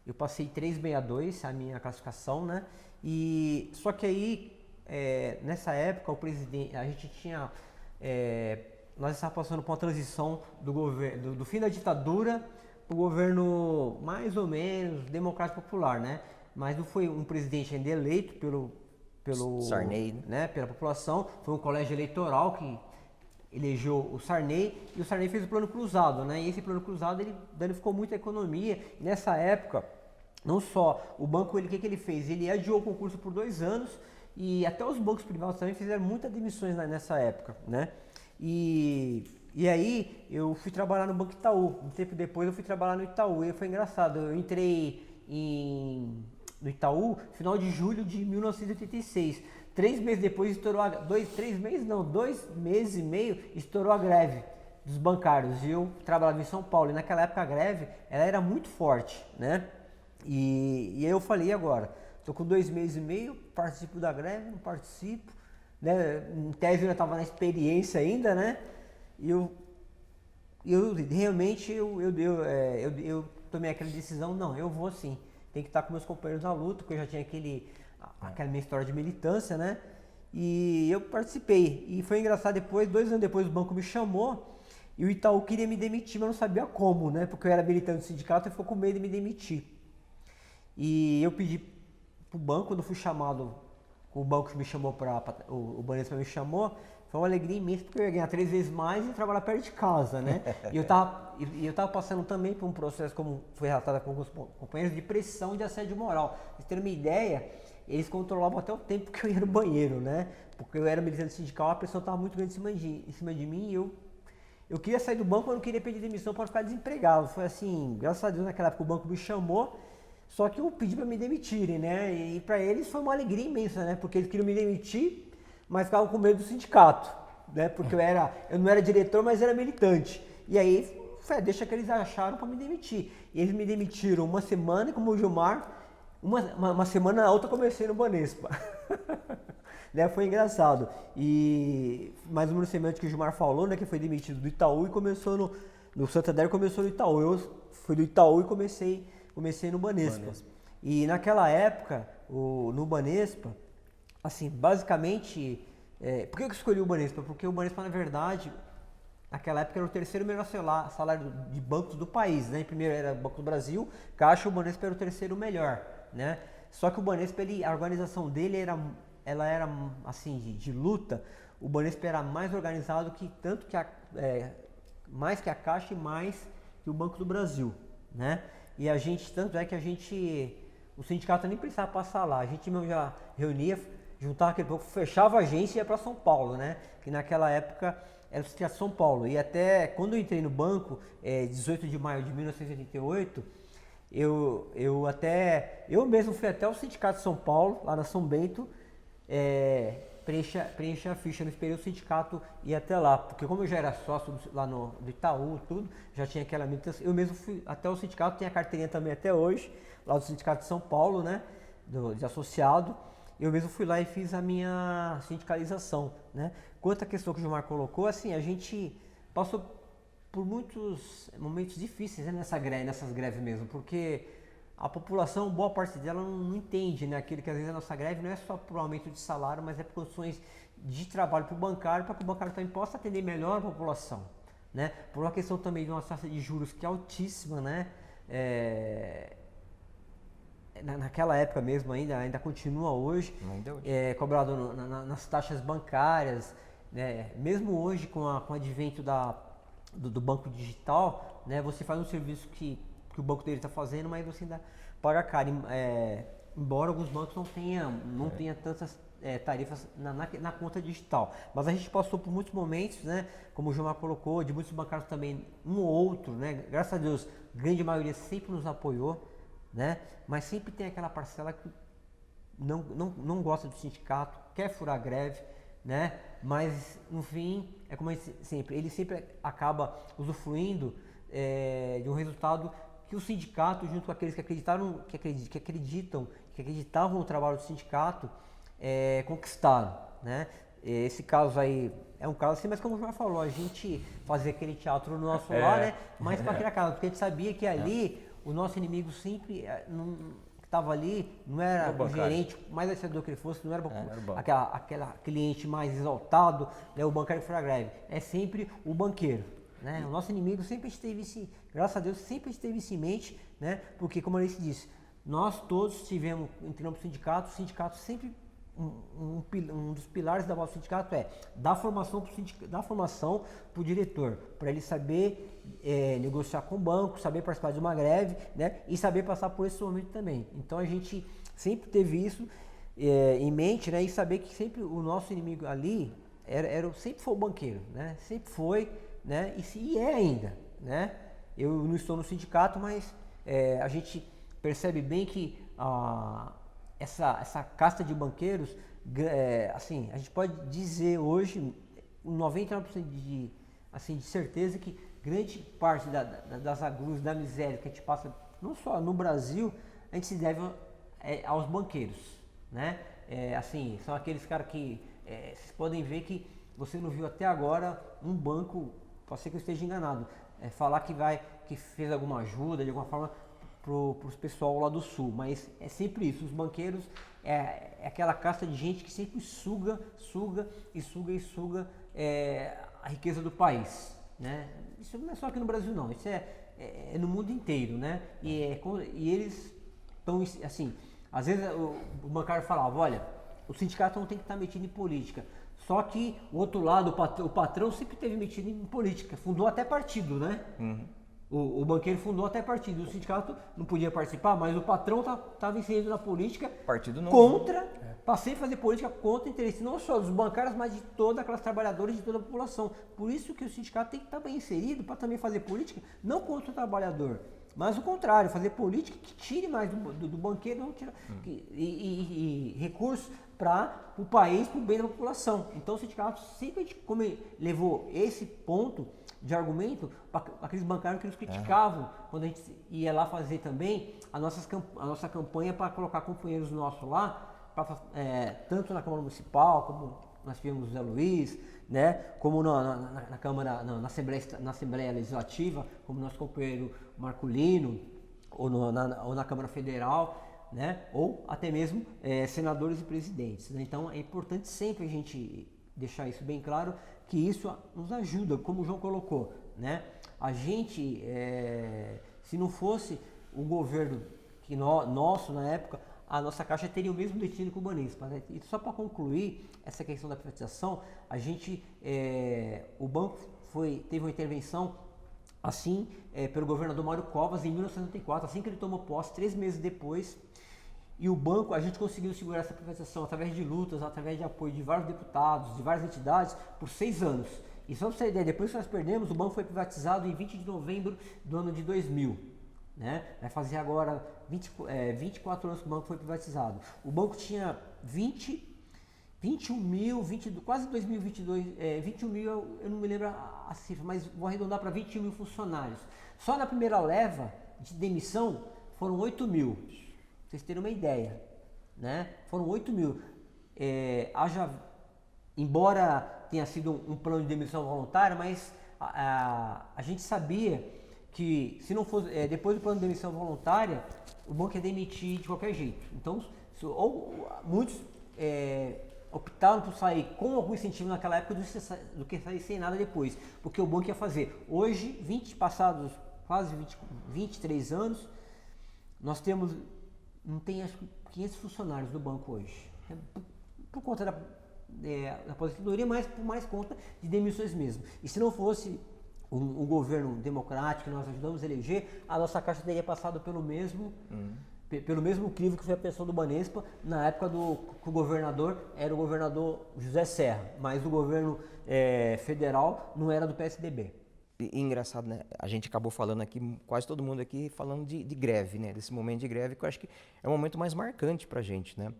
eu passei 362, a minha classificação, né? E só que aí, nessa época, o presidente, a gente tinha, nós estávamos passando por uma transição do governo, do fim da ditadura para o governo mais ou menos democrático popular, né? Mas não foi um presidente ainda eleito pelo Sarney, né? Pela população, foi um colégio eleitoral que elegeu o Sarney, e o Sarney fez o plano cruzado, né? E esse plano cruzado ele danificou muito a economia. E nessa época, não só o banco, o que ele fez? Ele adiou o concurso por 2 anos, e até os bancos privados também fizeram muitas demissões nessa época, né? E aí eu fui trabalhar no Banco Itaú. Um tempo depois eu fui trabalhar no Itaú, e foi engraçado. Eu entrei no Itaú no final de julho de 1986. 3 meses depois estourou 2 meses e meio, estourou a greve dos bancários. E eu trabalhava em São Paulo, e naquela época a greve ela era muito forte, né? E aí eu falei, agora? Estou com 2 meses e meio, participo da greve, não participo, né? Em tese eu ainda estava na experiência ainda, né? E eu realmente eu tomei aquela decisão, não, eu vou sim, tem que estar com meus companheiros na luta, porque eu já tinha aquela minha história de militância, né? E eu participei. E foi engraçado, 2 anos depois o banco me chamou, e o Itaú queria me demitir, mas não sabia como, né? Porque eu era militante do sindicato e ficou com medo de me demitir. E eu pedi pro banco, quando eu fui chamado, o banco que me chamou, o Banespa me chamou, foi uma alegria imensa, porque eu ia ganhar 3 vezes mais e trabalhar perto de casa, né? E eu tava passando também por um processo, como foi relatado com alguns companheiros, de pressão de assédio moral. Pra vocês terem uma ideia, eles controlavam até o tempo que eu ia no banheiro, né? Porque eu era militante sindical, a pressão estava muito grande em cima de mim, e eu queria sair do banco, mas não queria pedir demissão para ficar desempregado. Foi assim, graças a Deus, naquela época o banco me chamou, só que eu pedi para me demitirem, né? E para eles foi uma alegria imensa, né? Porque eles queriam me demitir, mas ficavam com medo do sindicato, né? Porque eu não era diretor, mas era militante. E aí, deixa que eles acharam para me demitir. E eles me demitiram uma semana, como o Gilmar, uma semana na outra comecei no Banespa. Né? Foi engraçado. E mais ou menos semelhante que o Gilmar falou, né? Que foi demitido do Itaú e começou no Santander, começou no Itaú. Eu fui do Itaú e comecei no Banespa. E naquela época, no Banespa, assim, basicamente, por que eu escolhi o Banespa? Porque o Banespa, na verdade, naquela época era o 3º melhor salário de bancos do país, né? Em primeiro era o Banco do Brasil, Caixa, o Banespa era o 3º melhor, né? Só que o Banespa, a organização dele ela era assim, de luta. O Banespa era mais organizado mais que a Caixa e mais que o Banco do Brasil, né? E tanto é que o sindicato nem precisava passar lá, a gente mesmo já reunia, juntava aquele pouco, fechava a agência e ia para São Paulo, né? Que naquela época era o Sindicato de São Paulo. E até quando eu entrei no banco, 18 de maio de 1988, eu mesmo fui até o Sindicato de São Paulo, lá na São Bento, preencher a ficha, não esperei o sindicato ir até lá, porque como eu já era sócio lá do Itaú, tudo, já tinha aquela militância, eu mesmo fui até o sindicato, tenho a carteirinha também até hoje, lá do Sindicato de São Paulo, né, de associado. Eu mesmo fui lá e fiz a minha sindicalização, né. Quanto à questão que o Gilmar colocou, assim, a gente passou por muitos momentos difíceis, né, nessas greves mesmo, porque a população, boa parte dela não entende, né, aquilo que às vezes a nossa greve não é só por aumento de salário, mas é por condições de trabalho para o bancário, para que o bancário também possa atender melhor a população, né, por uma questão também de uma taxa de juros que é altíssima, né, naquela época mesmo ainda continua hoje, cobrado nas taxas bancárias, né, mesmo hoje com o advento do banco digital, né, você faz um serviço que o banco dele está fazendo, mas você ainda paga caro, embora alguns bancos não tenha tantas tarifas na conta digital. Mas a gente passou por muitos momentos, né, como o Gilmar colocou, de muitos bancários também, um ou outro, né, graças a Deus, a grande maioria sempre nos apoiou, né? Mas sempre tem aquela parcela que não gosta do sindicato, quer furar greve, né? Mas no fim, é como ele sempre acaba usufruindo de um resultado que o sindicato, junto com aqueles que acreditavam no trabalho do sindicato, conquistaram, né? Esse caso aí é um caso assim, mas como o João falou, a gente fazia aquele teatro no nosso lar, né? Mas para aquela casa, porque a gente sabia que ali o nosso inimigo sempre que estava ali não era o gerente mais vencedor que ele fosse, não era aquela cliente mais exaltado, né? O bancário que foi à greve, é sempre o banqueiro, né? O nosso inimigo sempre esteve graças a Deus, sempre esteve isso em mente, né? Porque como ele disse, nós todos entramos no sindicato, o sindicato sempre um dos pilares da voz do sindicato é dar formação para o diretor, para ele saber negociar com o banco, saber participar de uma greve, né, e saber passar por esse momento também. Então a gente sempre teve isso em mente, né, e saber que sempre o nosso inimigo ali sempre foi o banqueiro, né, sempre foi, né, e é ainda, né. Eu não estou no sindicato, mas a gente percebe bem que essa casta de banqueiros, assim, a gente pode dizer hoje, 99% de certeza que grande parte das agruras, da miséria que a gente passa, não só no Brasil, a gente se deve aos banqueiros, né? Assim, são aqueles caras que, vocês podem ver que você não viu até agora um banco, pode ser que eu esteja enganado, falar que fez alguma ajuda, de alguma forma, para o pessoal lá do sul, mas é sempre isso, os banqueiros é aquela casta de gente que sempre suga a riqueza do país, né? Isso não é só aqui no Brasil não, isso é no mundo inteiro, né? E eles estão assim, às vezes o bancário falava, olha, o sindicato não tem que estar metido em política, só que o outro lado, o patrão sempre esteve metido em política, fundou até partido, né? Uhum. O banqueiro fundou até partido, o sindicato não podia participar, mas o patrão estava inserido na política partido não, contra, passei a fazer política contra o interesse não só dos bancários, mas de toda aquelas trabalhadoras, de toda a população. Por isso que o sindicato tem que estar bem inserido para também fazer política, não contra o trabalhador, mas o contrário, fazer política que tire mais do banqueiro não tira, e recursos para o país, para o bem da população. Então o sindicato sempre levou esse ponto de argumento para aqueles bancários que nos criticavam quando a gente ia lá fazer também a nossa campanha para colocar companheiros nossos lá, tanto na Câmara Municipal, como nós tivemos o Zé Luiz, né, como na Câmara, na Assembleia Legislativa, como nosso companheiro Marculino, ou na Câmara Federal, né, ou até mesmo senadores e presidentes, né? Então é importante sempre a gente deixar isso bem claro, que isso nos ajuda, como o João colocou, né? A gente, se não fosse o governo nosso na época, a nossa Caixa teria o mesmo destino que o Banespa, né? E só para concluir essa questão da privatização, a gente, o banco teve uma intervenção assim pelo governador Mário Covas em 1994, assim que ele tomou posse, 3 meses depois. E o banco, a gente conseguiu segurar essa privatização através de lutas, através de apoio de vários deputados, de várias entidades, por 6 anos. E só para você ter ideia, depois que nós perdemos, o banco foi privatizado em 20 de novembro do ano de 2000. Né? Vai fazer agora 24 anos que o banco foi privatizado. O banco tinha 21 mil, quase 2022, 21 mil, eu não me lembro a cifra, mas vou arredondar para 21 mil funcionários. Só na primeira leva de demissão foram 8 mil. Vocês terem uma ideia, né? Foram 8 mil. Embora tenha sido um plano de demissão voluntária, mas a gente sabia que se não fosse depois do plano de demissão voluntária, o banco ia demitir de qualquer jeito. Então, muitos optaram por sair com algum incentivo naquela época do que sair sem nada depois, porque o banco ia fazer. Hoje, passados quase 23 anos, nós temos, não tem acho que 500 funcionários do banco hoje, por conta da aposentadoria, mas por mais conta de demissões mesmo. E se não fosse um governo democrático que nós ajudamos a eleger, a nossa Caixa teria passado pelo mesmo crivo que foi a pessoa do Banespa na época que o governador era o governador José Serra, mas o governo federal não era do PSDB. E engraçado, né? A gente acabou falando aqui, quase todo mundo aqui falando de greve, né? Desse momento de greve que eu acho que é o momento mais marcante para a gente, né?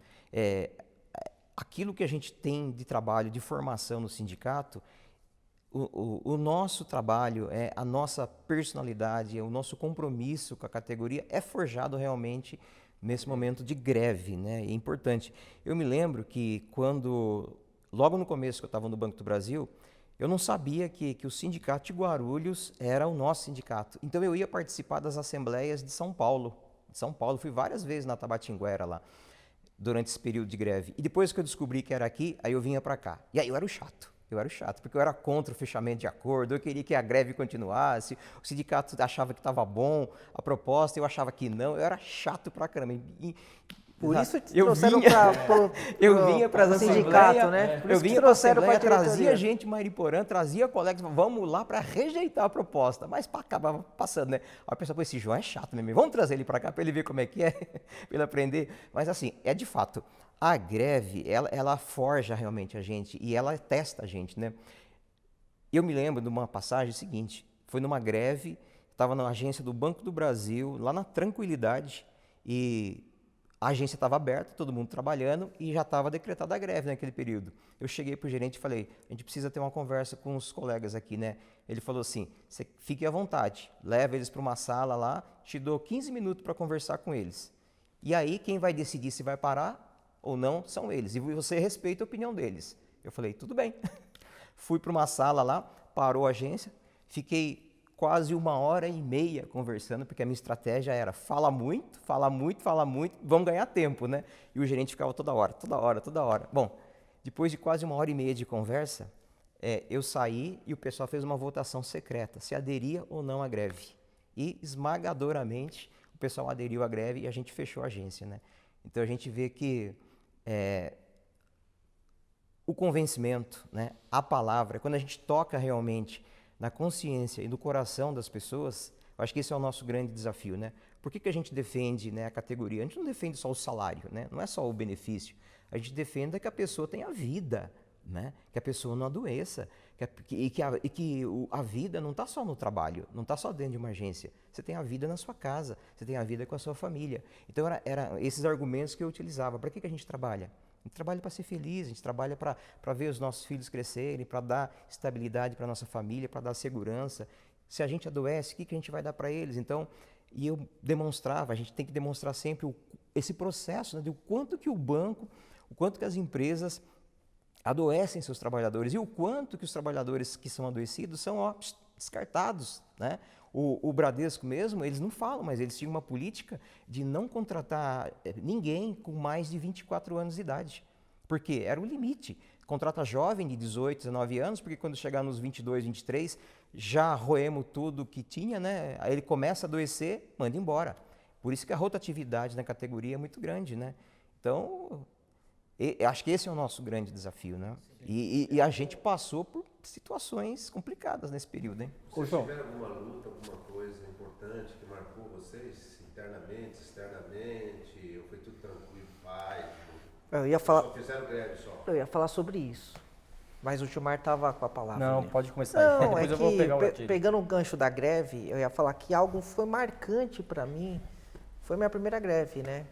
Aquilo que a gente tem de trabalho, de formação no sindicato, o nosso trabalho, a nossa personalidade, o nosso compromisso com a categoria é forjado realmente nesse momento de greve, né? É importante. Eu me lembro que logo no começo que eu estava no Banco do Brasil, eu não sabia que o sindicato de Guarulhos era o nosso sindicato. Então eu ia participar das assembleias de São Paulo. Fui várias vezes na Tabatinguera lá, durante esse período de greve. E depois que eu descobri que era aqui, aí eu vinha para cá. E aí eu era o chato, porque eu era contra o fechamento de acordo, eu queria que a greve continuasse, o sindicato achava que estava bom a proposta, eu achava que não, eu era chato pra caramba. Por isso te eu trouxeram vinha para o sindicato, né? Por Eu isso que vinha para a trouxeram pra Assembleia, trazia diretoria. gente de Mariporã, trazia colegas, vamos lá para rejeitar a proposta, mas acabava passando, né? Aí a pessoa, esse João é chato mesmo, vamos trazer ele para cá para ele ver como é que é, para ele aprender. Mas assim, de fato, a greve, ela forja realmente a gente e ela testa a gente, né? Eu me lembro de uma passagem seguinte, foi numa greve, estava na agência do Banco do Brasil, lá na Tranquilidade, e a agência estava aberta, todo mundo trabalhando e já estava decretada a greve naquele período. Eu cheguei para o gerente e falei, a gente precisa ter uma conversa com os colegas aqui, né? Ele falou assim, você fique à vontade, leva eles para uma sala lá, te dou 15 minutos para conversar com eles. E aí quem vai decidir se vai parar ou não são eles, e você respeita a opinião deles. Eu falei, tudo bem. Fui para uma sala lá, parou a agência, fiquei quase 1h30 conversando, porque a minha estratégia era fala muito, vamos ganhar tempo, né? E o gerente ficava toda hora. Bom, depois de quase 1h30 de conversa, eu saí e o pessoal fez uma votação secreta, se aderia ou não à greve. E esmagadoramente o pessoal aderiu à greve e a gente fechou a agência, né? Então a gente vê que o convencimento, né, a palavra, quando a gente toca realmente na consciência e no coração das pessoas, eu acho que esse é o nosso grande desafio, né? Por que a gente defende, né, a categoria? A gente não defende só o salário, né? Não é só o benefício. A gente defende que a pessoa tenha vida, né? Que a pessoa não adoeça, que a vida não está só no trabalho, não está só dentro de uma agência. Você tem a vida na sua casa, você tem a vida com a sua família. Então, era esses argumentos que eu utilizava. Para que a gente trabalha? A gente trabalha para ser feliz, a gente trabalha para ver os nossos filhos crescerem, para dar estabilidade para a nossa família, para dar segurança. Se a gente adoece, o que a gente vai dar para eles? Então, e eu demonstrava, a gente tem que demonstrar sempre esse processo, né, de o quanto que o banco, o quanto que as empresas adoecem seus trabalhadores e o quanto que os trabalhadores que são adoecidos são descartados, né? O Bradesco mesmo, eles não falam, mas eles tinham uma política de não contratar ninguém com mais de 24 anos de idade. Porque era o limite. Contrata jovem de 18, 19 anos, porque quando chegar nos 22, 23, já roemos tudo que tinha, né? Aí ele começa a adoecer, manda embora. Por isso que a rotatividade na categoria é muito grande, né? Então, acho que esse é o nosso grande desafio, né? E a gente passou por situações complicadas nesse período, hein? Vocês tiveram alguma luta, alguma coisa importante que marcou vocês internamente, externamente? Ou foi tudo tranquilo, paz? Eu ia falar, Só fizeram greve só? eu ia falar sobre isso. Mas o Gilmar estava com a palavra. Não, ali. pode começar aí. Não, Depois é eu vou pegar o que gatilho. pegando o gancho da greve, eu ia falar que algo foi marcante para mim. Foi minha primeira greve, né?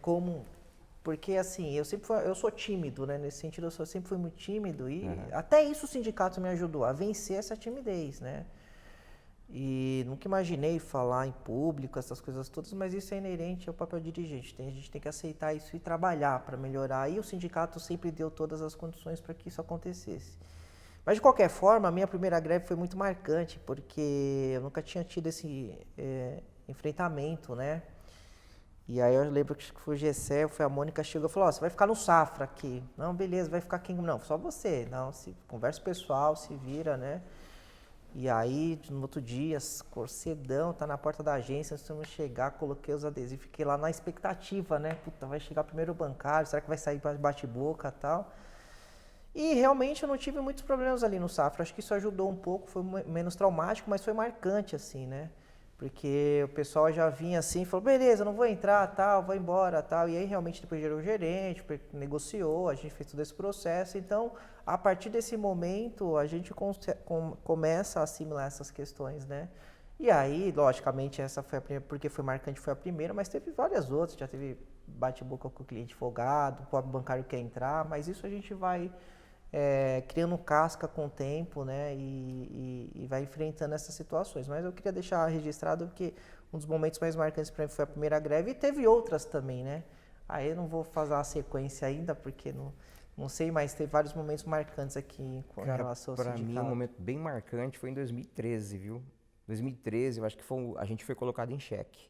Porque assim, eu sou tímido, né? Nesse sentido, eu sempre fui muito tímido e até isso o sindicato me ajudou a vencer essa timidez, né? E nunca imaginei falar em público, essas coisas todas, mas isso é inerente ao papel dirigente. A gente tem que aceitar isso e trabalhar para melhorar. E o sindicato sempre deu todas as condições para que isso acontecesse. Mas de qualquer forma, a minha primeira greve foi muito marcante, porque eu nunca tinha tido esse enfrentamento, né? E aí eu lembro que foi o Gessé, foi a Mônica, chegou e falou, você vai ficar no Safra aqui. Não, beleza, vai ficar quem? Não, só você. Não, conversa pessoal, se vira, né? E aí, no outro dia, cedão, tá na porta da agência, antes de eu chegar, coloquei os adesivos, fiquei lá na expectativa, né? Puta, vai chegar primeiro o bancário, será que vai sair para bate-boca e tal? E realmente eu não tive muitos problemas ali no Safra, acho que isso ajudou um pouco, foi menos traumático, mas foi marcante, assim, né? Porque o pessoal já vinha assim, falou, beleza, não vou entrar, tal, vou embora, tal. E aí realmente depois gerou o gerente, negociou, a gente fez todo esse processo. Então, a partir desse momento, a gente começa a assimilar essas questões, né? E aí, logicamente, essa foi a primeira, porque foi marcante, foi a primeira, mas teve várias outras, já teve bate-boca com o cliente folgado, o próprio bancário quer entrar, mas isso a gente vai criando casca com o tempo, né, e vai enfrentando essas situações. Mas eu queria deixar registrado que um dos momentos mais marcantes para mim foi a primeira greve e teve outras também, né. Aí eu não vou fazer a sequência ainda, porque não sei, mas teve vários momentos marcantes aqui com relação ao sindicato. Para mim, um momento bem marcante foi em 2013, viu? 2013, eu acho que a gente foi colocado em xeque,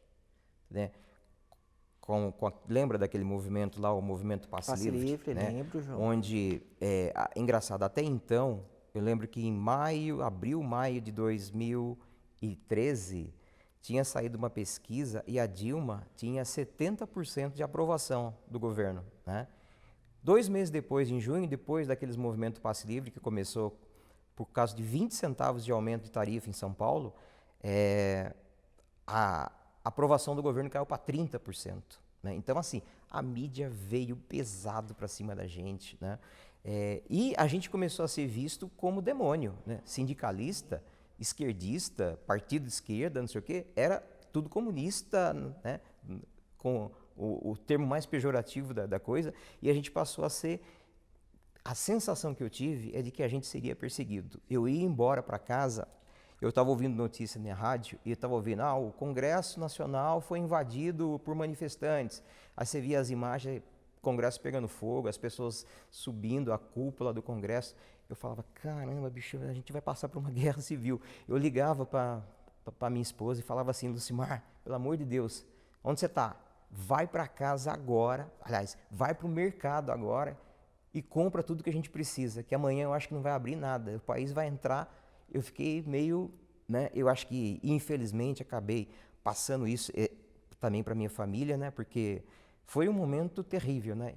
né? Lembra daquele movimento lá, o movimento Passe Livre, né? Lembro, João. Onde, engraçado, até então, eu lembro que em abril, maio de 2013, tinha saído uma pesquisa e a Dilma tinha 70% de aprovação do governo, né? 2 meses depois, em junho, depois daqueles movimentos Passe Livre, que começou por causa de 20 centavos de aumento de tarifa em São Paulo, a aprovação do governo caiu para 30%. Né? Então, assim, a mídia veio pesado para cima da gente, né? E a gente começou a ser visto como demônio, né? Sindicalista, esquerdista, partido de esquerda, não sei o quê, era tudo comunista, né? Com o termo mais pejorativo da coisa, e a gente passou a ser... A sensação que eu tive é de que a gente seria perseguido. Eu ia embora para casa, eu estava ouvindo notícia na rádio e eu estava ouvindo, o Congresso Nacional foi invadido por manifestantes. Aí você via as imagens, o Congresso pegando fogo, as pessoas subindo a cúpula do Congresso. Eu falava, caramba, bicho, a gente vai passar por uma guerra civil. Eu ligava para minha esposa e falava assim, Lucimar, pelo amor de Deus, onde você está? Vai para casa agora, aliás, vai para o mercado agora, e compra tudo que a gente precisa, que amanhã eu acho que não vai abrir nada, o país vai entrar. Eu fiquei meio, né, eu acho que infelizmente acabei passando isso também para minha família, né, porque foi um momento terrível, né.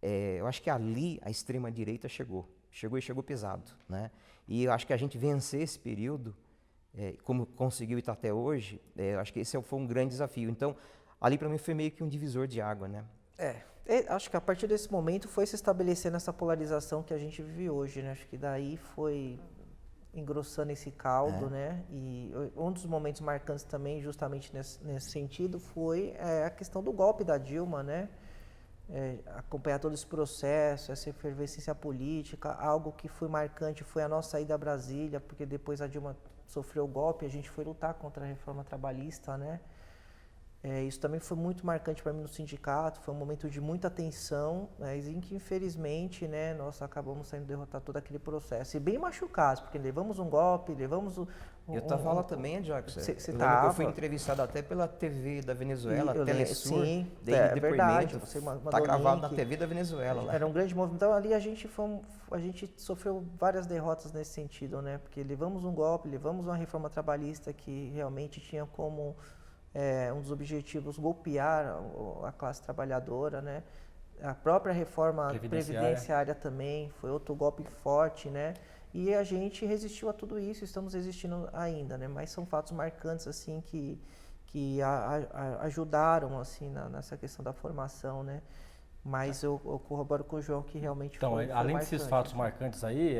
Eu acho que ali a extrema-direita chegou e chegou pesado, né, e eu acho que a gente vencer esse período, como conseguiu estar até hoje, eu acho que esse foi um grande desafio. Então, ali para mim foi meio que um divisor de água, né. Acho que a partir desse momento foi se estabelecendo essa polarização que a gente vive hoje, né? Acho que daí foi engrossando esse caldo, né? E um dos momentos marcantes também, justamente nesse sentido, foi a questão do golpe da Dilma, né? Acompanhar todo esse processo, essa efervescência política. Algo que foi marcante foi a nossa ida a Brasília, porque depois a Dilma sofreu o golpe, a gente foi lutar contra a reforma trabalhista, né? Isso também foi muito marcante para mim no sindicato, foi um momento de muita tensão, mas em que infelizmente, né, nós acabamos saindo derrotar todo aquele processo. E bem machucados, porque levamos um golpe, levamos eu estava lá também, Jackson. Você estava? Eu fui entrevistado até pela TV da Venezuela, Telesur. Sim, é verdade. Você mandou tá gravado link. Na TV da Venezuela lá. Era um grande movimento. Então ali a gente sofreu várias derrotas nesse sentido, né? Porque levamos um golpe, levamos uma reforma trabalhista que realmente tinha como um dos objetivos golpear a classe trabalhadora, né? A própria reforma previdenciária também foi outro golpe forte, né? E a gente resistiu a tudo isso, estamos resistindo ainda, né? Mas são fatos marcantes assim que ajudaram assim nessa questão da formação, né? Mas eu corroboro com o João que realmente foi além marcante, desses fatos marcantes aí,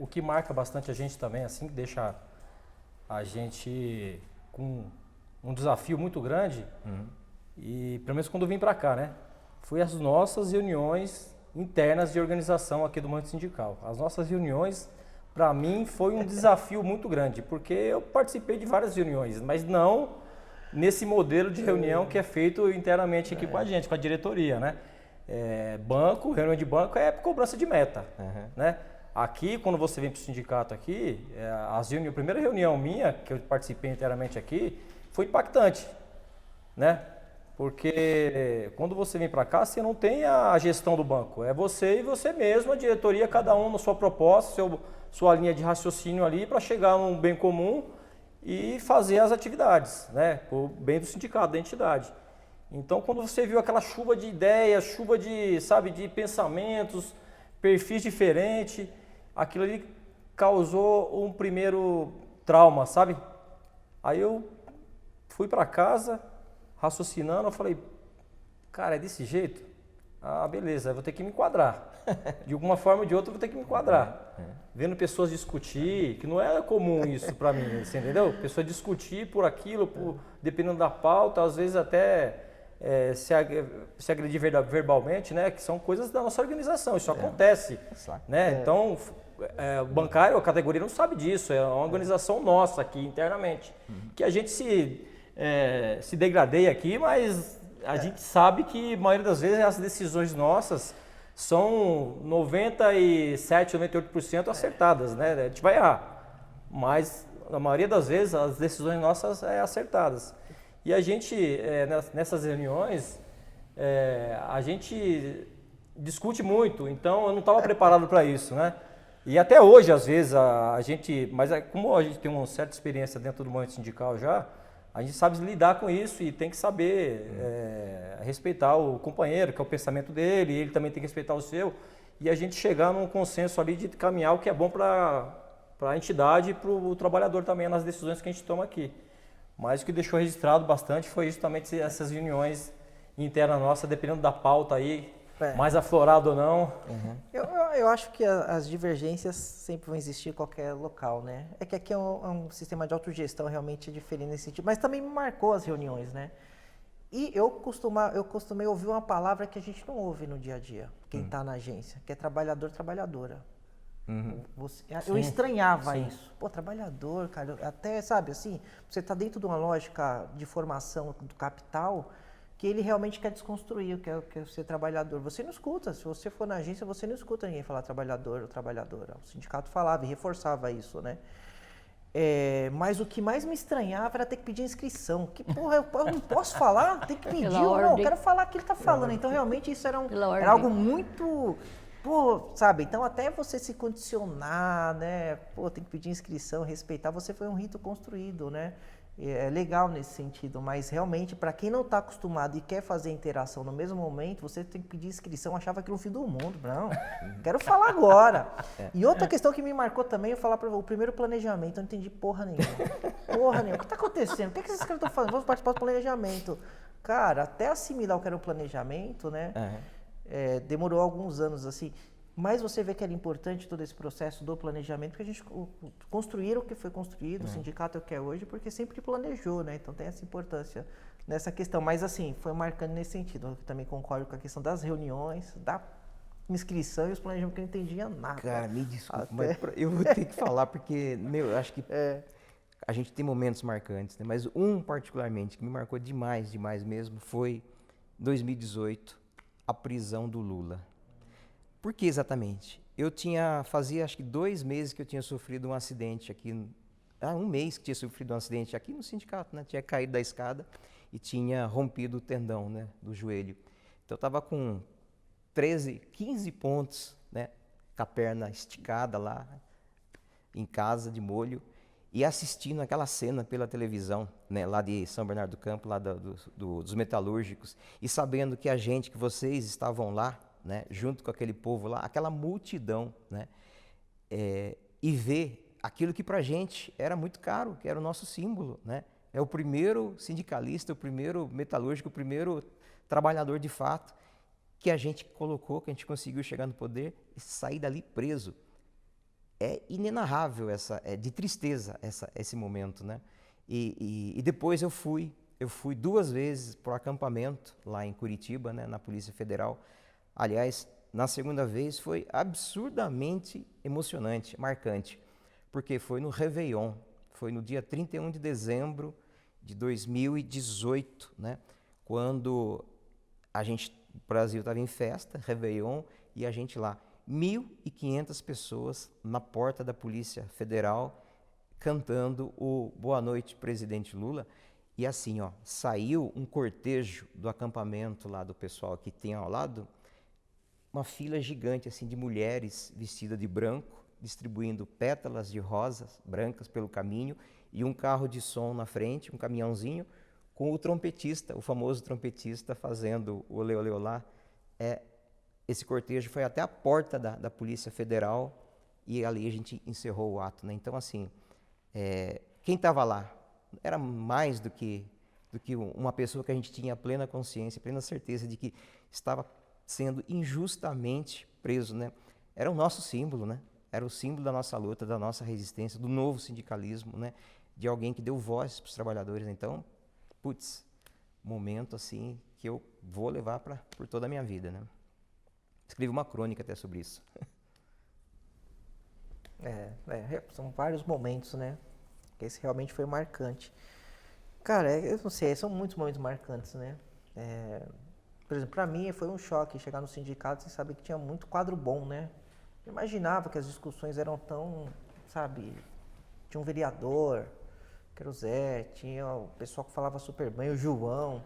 o que marca bastante a gente também, assim, que deixa a gente com um desafio muito grande, e pelo menos quando eu vim para cá, né? Foi as nossas reuniões internas de organização aqui do Movimento Sindical. As nossas reuniões, para mim, foi um desafio muito grande, porque eu participei de várias reuniões, mas não nesse modelo de reunião que é feito internamente aqui com a gente, com a diretoria, né? Reunião de banco é cobrança de meta, né? Aqui, quando você vem para o sindicato aqui, a primeira reunião minha, que eu participei inteiramente aqui, foi impactante, né? Porque quando você vem para cá, você não tem a gestão do banco, é você e você mesmo, a diretoria, cada um na sua proposta, sua linha de raciocínio ali para chegar a um bem comum e fazer as atividades, né? Por bem do sindicato, da entidade. Então, quando você viu aquela chuva de ideias, chuva de, de pensamentos, perfis diferentes, aquilo ali causou um primeiro trauma, sabe? Aí eu fui para casa, raciocinando, eu falei, cara, é desse jeito? Ah, beleza, eu vou ter que me enquadrar. De alguma forma ou de outra eu vou ter que me enquadrar. Vendo pessoas discutir, que não é comum isso para mim, você entendeu? Pessoas discutir por aquilo, dependendo da pauta, às vezes até se agredir verbalmente, né? Que são coisas da nossa organização, isso acontece. Né? Então, o bancário, a categoria não sabe disso, é uma organização nossa aqui internamente. Que a gente se degradeia aqui, mas a gente sabe que a maioria das vezes as decisões nossas são 97, 98% acertadas, né? A gente vai errar, mas na maioria das vezes as decisões nossas acertadas. E a gente, nessas reuniões, a gente discute muito, então eu não estava preparado para isso, né? E até hoje, às vezes, a gente, mas como a gente tem uma certa experiência dentro do movimento sindical já, a gente sabe lidar com isso e tem que saber respeitar o companheiro, que é o pensamento dele, e ele também tem que respeitar o seu, e a gente chegar num consenso ali de caminhar o que é bom para a entidade e para o trabalhador também nas decisões que a gente toma aqui. Mas o que deixou registrado bastante foi justamente essas reuniões internas nossas, dependendo da pauta aí, mais aflorado ou não. Eu acho que as divergências sempre vão existir em qualquer local, né? É que aqui é um sistema de autogestão realmente diferente nesse sentido, mas também me marcou as reuniões, né? E eu costumei ouvir uma palavra que a gente não ouve no dia a dia, quem está na agência, que é trabalhador, trabalhadora. Eu estranhava isso. Pô, trabalhador, cara, até, sabe, assim, você está dentro de uma lógica de formação do capital que ele realmente quer desconstruir, quer ser trabalhador. Você não escuta, se você for na agência, você não escuta ninguém falar trabalhador ou trabalhadora. O sindicato falava e reforçava isso, né? Mas o que mais me estranhava era ter que pedir inscrição. Que porra, eu não posso falar? Tem que pedir, não, eu quero falar o que ele está falando. Então, realmente, isso era algo muito... Pô, sabe, então até você se condicionar, né? Pô, tem que pedir inscrição, respeitar, você foi um rito construído, né? É legal nesse sentido, mas realmente, para quem não está acostumado e quer fazer interação no mesmo momento, você tem que pedir inscrição, achava que era o fim do mundo. Não, quero falar agora. E outra questão que me marcou também, eu falar para o primeiro planejamento, eu não entendi porra nenhuma. Porra nenhuma, o que está acontecendo? O que esses caras estão fazendo? Vamos participar do planejamento. Cara, até assimilar o que era o planejamento, né? Demorou alguns anos, assim. Mas você vê que era importante todo esse processo do planejamento, porque a gente construir o que foi construído, o sindicato é o que é hoje, porque sempre planejou, né? Então tem essa importância nessa questão. Mas assim, foi marcando nesse sentido. Eu também concordo com a questão das reuniões, da inscrição e os planejamentos que eu não entendia nada. Cara, me desculpa, mas eu vou ter que falar, porque, eu acho que a gente tem momentos marcantes, né? Mas um particularmente que me marcou demais, demais mesmo, foi 2018, a prisão do Lula. Por que exatamente? Fazia acho que 2 meses que eu tinha sofrido um acidente aqui, um mês que tinha sofrido um acidente aqui no sindicato, né? Tinha caído da escada e tinha rompido o tendão, né, do joelho. Então eu estava com 15 pontos, né, com a perna esticada lá, em casa, de molho, e assistindo aquela cena pela televisão, né, lá de São Bernardo do Campo, lá dos metalúrgicos, e sabendo que vocês estavam lá, né, junto com aquele povo lá, aquela multidão, né, e ver aquilo que para a gente era muito caro, que era o nosso símbolo, né? É o primeiro sindicalista, o primeiro metalúrgico, o primeiro trabalhador de fato que a gente colocou, que a gente conseguiu chegar no poder e sair dali preso. É inenarrável, de tristeza esse momento, né? E depois eu fui 2 vezes para o acampamento lá em Curitiba, né, na Polícia Federal. Aliás, na segunda vez foi absurdamente emocionante, marcante, porque foi no Réveillon, foi no dia 31 de dezembro de 2018, né, quando o Brasil estava em festa, Réveillon, e a gente lá, 1.500 pessoas na porta da Polícia Federal cantando o Boa Noite, Presidente Lula. E assim, saiu um cortejo do acampamento lá do pessoal que tem ao lado, uma fila gigante assim de mulheres vestidas de branco, distribuindo pétalas de rosas brancas pelo caminho, e um carro de som na frente, um caminhãozinho, com o trompetista, o famoso trompetista, fazendo o olê olê olá. Esse cortejo foi até a porta da Polícia Federal e ali a gente encerrou o ato, né? Então, assim, quem estava lá era mais do que do que uma pessoa que a gente tinha plena consciência, plena certeza de que estava sendo injustamente preso, né? Era o nosso símbolo, né? Era o símbolo da nossa luta, da nossa resistência, do novo sindicalismo, né? De alguém que deu voz para os trabalhadores. Então, putz, momento assim que eu vou levar por toda a minha vida, né? Escrevi uma crônica até sobre isso. São vários momentos, né? Esse realmente foi marcante. Cara, eu não sei, são muitos momentos marcantes, né? Por exemplo, para mim foi um choque chegar no sindicato e saber que tinha muito quadro bom, né? Eu imaginava que as discussões eram tão, sabe, tinha um vereador, que era o Zé, tinha o pessoal que falava super bem, o João,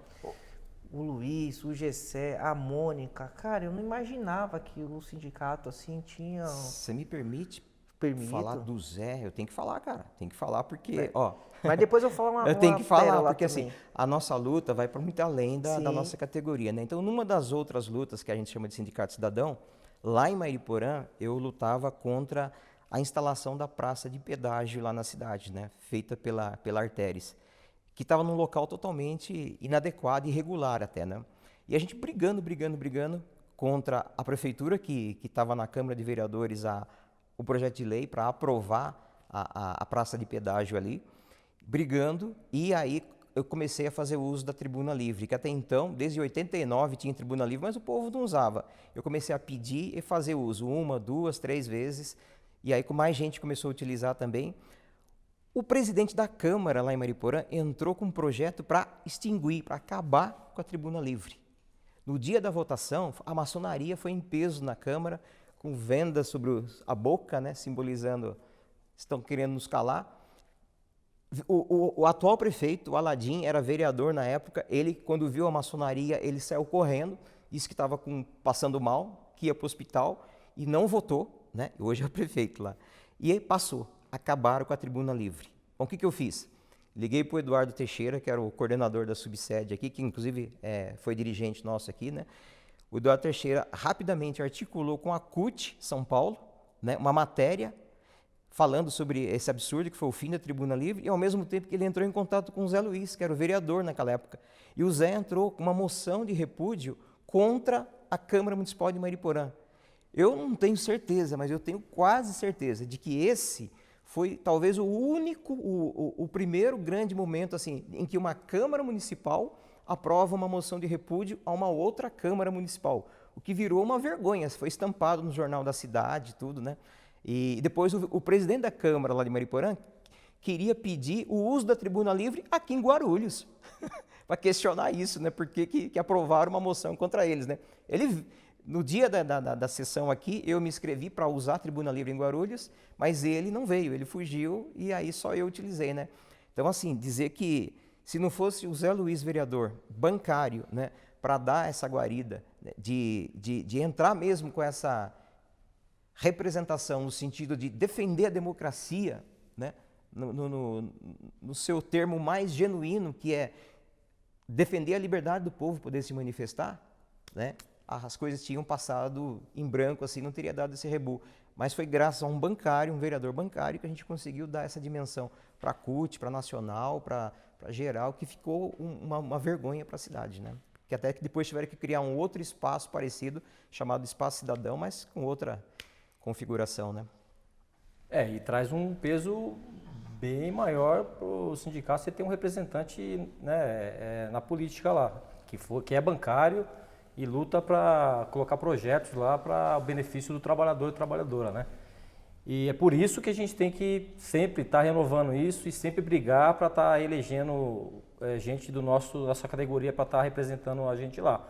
o Luiz, o Gessé, a Mônica. Cara, eu não imaginava que o sindicato, assim, tinha... Você me permite Permito. falar do Zé? Eu tenho que falar, cara. Tem que falar porque, ó... Mas depois eu falo uma Eu tenho que falar, pérola porque também. assim, a nossa luta vai para muito além da Sim. nossa categoria, né? Então, numa das outras lutas que a gente chama de Sindicato Cidadão, lá em Mariporã, eu lutava contra a instalação da praça de pedágio lá na cidade, né? Feita pela Arteres, que estava num local totalmente inadequado e irregular até, né? E a gente brigando contra a prefeitura que estava na Câmara de Vereadores o projeto de lei para aprovar a praça de pedágio ali, brigando, e aí eu comecei a fazer uso da tribuna livre, que até então, desde 89 tinha tribuna livre, mas o povo não usava. Eu comecei a pedir e fazer uso 1, 2, 3 vezes, e aí com mais gente começou a utilizar também. O presidente da Câmara lá em Mariporã entrou com um projeto para extinguir, para acabar com a tribuna livre. No dia da votação, a maçonaria foi em peso na Câmara, com vendas sobre a boca, né, simbolizando, estão querendo nos calar. O atual prefeito, o Aladim, era vereador na época. Ele, quando viu a maçonaria, ele saiu correndo, disse que estava passando mal, que ia para o hospital e não votou, né? Hoje é o prefeito lá. E aí passou, acabaram com a tribuna livre. Bom, o que eu fiz? Liguei para o Eduardo Teixeira, que era o coordenador da subsede aqui, que inclusive foi dirigente nosso aqui, né? O Eduardo Teixeira rapidamente articulou com a CUT São Paulo, né, uma matéria falando sobre esse absurdo que foi o fim da tribuna livre, e ao mesmo tempo que ele entrou em contato com o Zé Luiz, que era o vereador naquela época. E o Zé entrou com uma moção de repúdio contra a Câmara Municipal de Mariporã. Eu não tenho certeza, mas eu tenho quase certeza de que esse foi talvez o primeiro grande momento assim, em que uma Câmara Municipal aprova uma moção de repúdio a uma outra Câmara Municipal, o que virou uma vergonha, foi estampado no jornal da cidade, tudo, né? E depois o presidente da Câmara lá de Mariporã queria pedir o uso da tribuna livre aqui em Guarulhos, para questionar isso, né? Por que aprovaram uma moção contra eles, né? No dia da sessão aqui, eu me inscrevi para usar a tribuna livre em Guarulhos, mas ele não veio, ele fugiu e aí só eu utilizei, né? Então, assim, dizer que se não fosse o Zé Luiz, vereador, bancário, né, para dar essa guarida, né, de entrar mesmo com essa representação no sentido de defender a democracia, né, no seu termo mais genuíno, que é defender a liberdade do povo poder se manifestar, né, as coisas tinham passado em branco, assim, não teria dado esse rebu. Mas foi graças a um bancário, um vereador bancário, que a gente conseguiu dar essa dimensão para a CUT, para a Nacional, para geral, que ficou uma vergonha para a cidade, né? Que até que depois tiveram que criar um outro espaço parecido, chamado Espaço Cidadão, mas com outra configuração, né? E traz um peso bem maior para o sindicato você ter um representante, né, na política lá, que é bancário e luta para colocar projetos lá para o benefício do trabalhador e trabalhadora, né? E é por isso que a gente tem que sempre estar renovando isso e sempre brigar para estar elegendo gente da nossa categoria para estar representando a gente lá.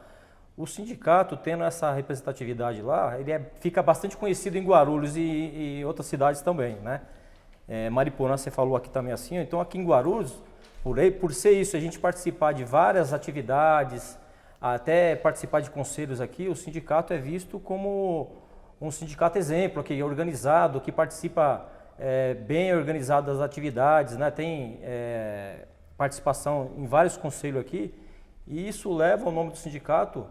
O sindicato, tendo essa representatividade lá, ele fica bastante conhecido em Guarulhos e outras cidades também, né? Mariporã, você falou aqui também assim, então aqui em Guarulhos, por ser isso, a gente participar de várias atividades, até participar de conselhos aqui, o sindicato é visto como um sindicato exemplo, que é organizado, que participa bem organizado das atividades, né? Tem participação em vários conselhos aqui, e isso leva o nome do sindicato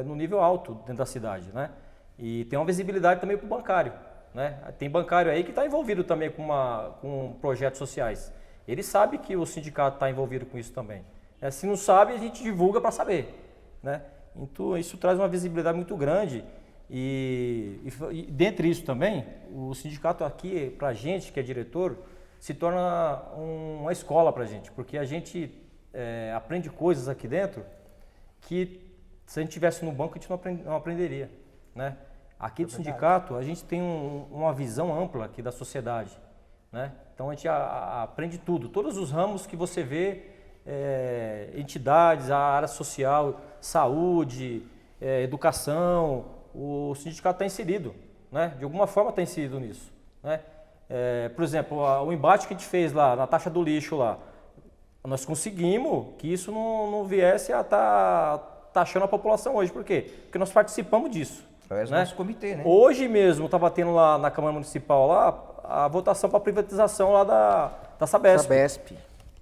no nível alto dentro da cidade, né? E tem uma visibilidade também para o bancário, né? Tem bancário aí que está envolvido também com projetos sociais. Ele sabe que o sindicato está envolvido com isso também. Se não sabe, a gente divulga para saber, né? Então isso traz uma visibilidade muito grande e dentre isso também, o sindicato aqui, para a gente que é diretor, se torna uma escola para a gente, porque a gente aprende coisas aqui dentro que se a gente estivesse no banco a gente não aprenderia, né? Aqui do sindicato a gente tem uma visão ampla aqui da sociedade, né? Então a gente aprende tudo, todos os ramos que você vê, entidades, a área social, saúde, educação, o sindicato está inserido, né? De alguma forma está inserido nisso, né? Por exemplo, o embate que a gente fez lá na taxa do lixo lá, nós conseguimos que isso não viesse a estar taxando a população hoje. Por quê? Porque nós participamos disso. Através do nosso comitê, né? Hoje mesmo estava tendo lá na Câmara Municipal lá, a votação para a privatização lá da Sabesp.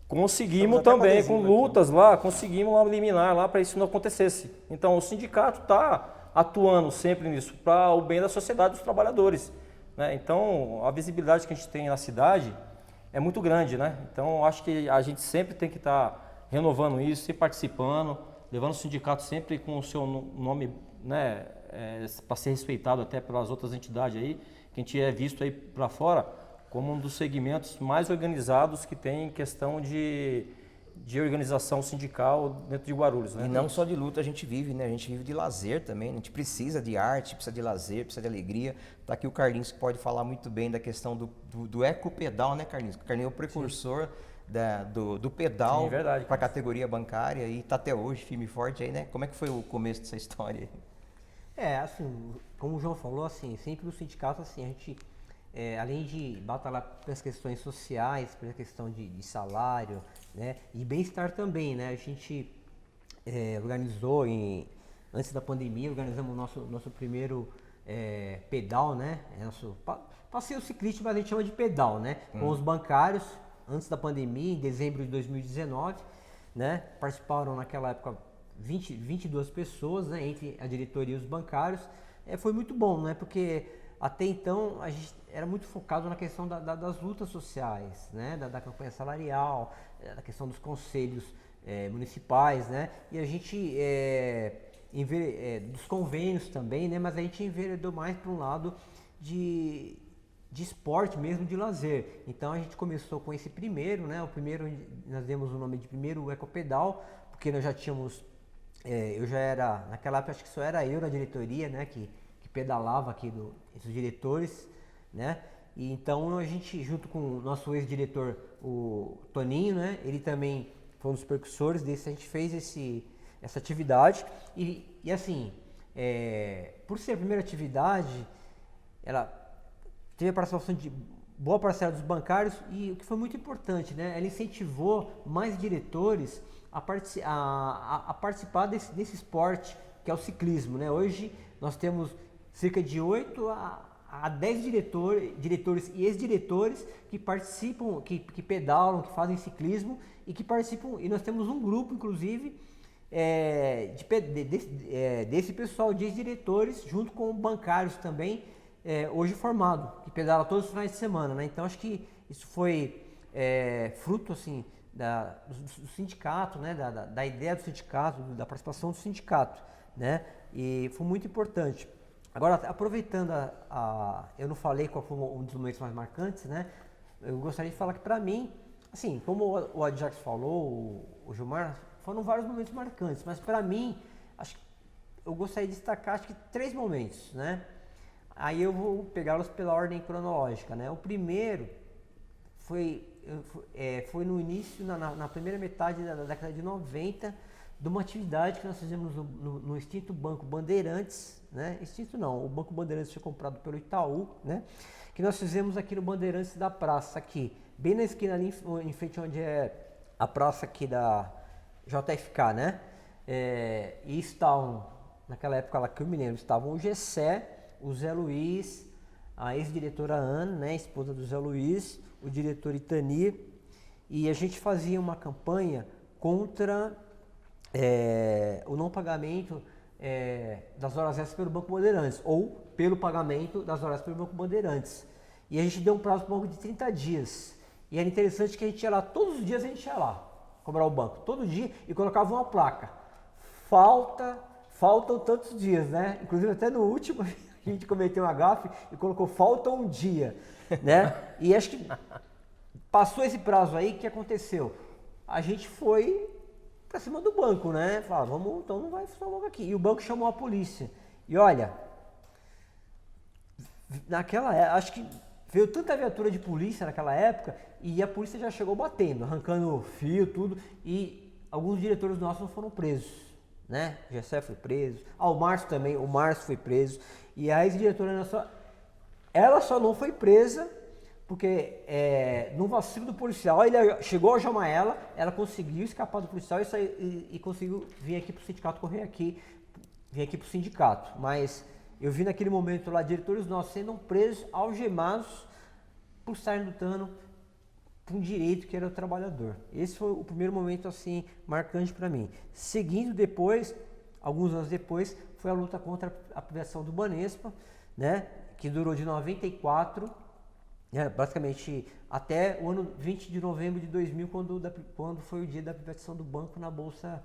Conseguimos também, com lutas lá, conseguimos uma liminar lá para isso não acontecesse. Então o sindicato está atuando sempre nisso, para o bem da sociedade dos trabalhadores, né? Então a visibilidade que a gente tem na cidade é muito grande, né? Então acho que a gente sempre tem que estar renovando isso, sempre participando, levando o sindicato sempre com o seu nome, né, para ser respeitado até pelas outras entidades aí, que a gente é visto aí para fora como um dos segmentos mais organizados que tem em questão de organização sindical dentro de Guarulhos, né? E não só de luta a gente vive, né? A gente vive de lazer também, a gente precisa de arte, precisa de lazer, precisa de alegria. Tá aqui o Carlinhos que pode falar muito bem da questão do ecopedal, né, Carlinhos? O Carlinhos é o precursor do pedal para a categoria bancária e está até hoje firme e forte aí, né? Como é que foi o começo dessa história aí? Assim, como o João falou, assim, sempre no sindicato, assim, a gente, além de batalhar pelas questões sociais, pela questão de salário, né, e bem-estar também, né? A gente organizou, antes da pandemia, organizamos o nosso primeiro pedal, né? Nosso passeio ciclístico, mas a gente chama de pedal, né? Com os bancários, antes da pandemia, em dezembro de 2019, né? Participaram naquela época 22 pessoas, né? Entre a diretoria e os bancários. Foi muito bom, né? Porque até então a gente era muito focado na questão das lutas sociais, né? Da campanha salarial, da questão dos conselhos municipais, né? E a gente dos convênios também, né? Mas a gente enveredou mais para um lado de esporte mesmo, de lazer. Então a gente começou com esse primeiro, né? O primeiro nós demos o nome de primeiro Ecopedal, porque nós já tínhamos, eu já era, naquela época acho que só era eu na diretoria, né? Que pedalava aqui dos diretores, né? E então a gente, junto com o nosso ex-diretor, o Toninho, né? Ele também foi um dos percussores desse, a gente fez essa atividade e assim, por ser a primeira atividade, ela teve a participação de boa parcela dos bancários e o que foi muito importante, né? Ela incentivou mais diretores a participar desse esporte que é o ciclismo, né? Hoje nós temos cerca de 8 a 10 diretores e ex-diretores que participam, que pedalam, que fazem ciclismo e que participam, e nós temos um grupo, inclusive, desse pessoal de ex-diretores, junto com bancários também, hoje formado, que pedala todos os finais de semana, né? Então acho que isso foi fruto assim, do sindicato, né? da ideia do sindicato, da participação do sindicato, né? E foi muito importante. Agora, aproveitando eu não falei qual foi um dos momentos mais marcantes, né? Eu gostaria de falar que para mim, assim, como o Adjax falou, o Gilmar, foram vários momentos marcantes, mas para mim, acho que eu gostaria de destacar acho que 3 momentos, né? Aí eu vou pegá-los pela ordem cronológica, né? O primeiro foi no início, na primeira metade da década de 90, de uma atividade que nós fizemos no extinto Banco Bandeirantes, né? Extinto não, o Banco Bandeirantes foi comprado pelo Itaú, né? Que nós fizemos aqui no Bandeirantes da Praça, aqui, bem na esquina ali em frente onde é a praça aqui da JFK, né? E estavam, naquela época lá que eu me lembro, estavam o Gessé, o Zé Luiz, a ex-diretora Ana, né, esposa do Zé Luiz, o diretor Itani, e a gente fazia uma campanha contra o não pagamento das horas extras pelo Banco Bandeirantes, ou pelo pagamento das horas pelo Banco Bandeirantes. E a gente deu um prazo para o banco de 30 dias. E era interessante que a gente ia lá, todos os dias a gente ia lá, cobrar o banco? Todo dia, e colocava uma placa. Faltam tantos dias, né? Inclusive até no último a gente cometeu uma gafe e colocou falta um dia, né? E acho que passou esse prazo aí, o que aconteceu? A gente foi pra cima do banco, né? Falava, vamos, então não vai funcionar o banco aqui. E o banco chamou a polícia. E olha, naquela época, acho que veio tanta viatura de polícia naquela época e a polícia já chegou batendo, arrancando fio, tudo, e alguns diretores nossos não foram presos, né? O Gessé foi preso, o Márcio também, o Márcio foi preso, e a ex-diretora nossa, ela só não foi presa porque no vacilo do policial, ele chegou a algemar ela conseguiu escapar do policial e conseguiu vir aqui pro sindicato, vir aqui pro sindicato, mas eu vi naquele momento lá diretores nossos sendo presos, algemados, por estarem lutando por um direito que era o trabalhador. Esse foi o primeiro momento assim marcante para mim. Seguindo depois, alguns anos depois, foi a luta contra a privatização do Banespa, né, que durou de 94, basicamente até o ano 20 de novembro de 2000, quando foi o dia da privatização do banco na Bolsa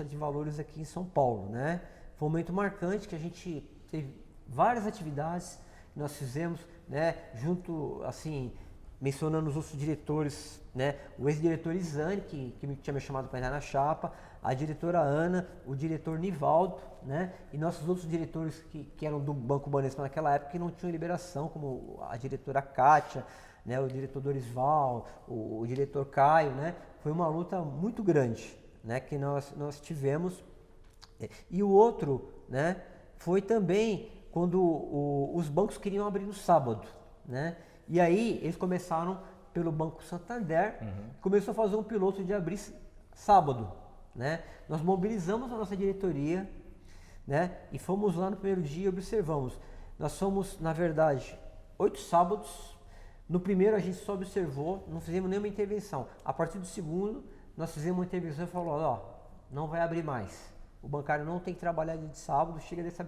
de Valores aqui em São Paulo, né? Foi um momento marcante que a gente teve várias atividades que nós fizemos, né, junto, assim, mencionando os outros diretores, né, o ex-diretor Isane, que tinha me chamado para entrar na chapa, a diretora Ana, o diretor Nivaldo, né, e nossos outros diretores que eram do Banco Banespa naquela época que não tinham liberação, como a diretora Kátia, né, o diretor Dorisval, o diretor Caio, né, foi uma luta muito grande, né, que nós tivemos. E o outro, né, foi também quando os bancos queriam abrir no sábado, né? E aí eles começaram pelo Banco Santander, começou a fazer um piloto de abrir sábado, né? Nós mobilizamos a nossa diretoria, né? E fomos lá no primeiro dia e observamos. Nós fomos, na verdade, 8 sábados. No primeiro a gente só observou, não fizemos nenhuma intervenção. A partir do segundo, nós fizemos uma intervenção e falou, ó, não vai abrir mais. O bancário não tem que trabalhar dia de sábado, chega dessa...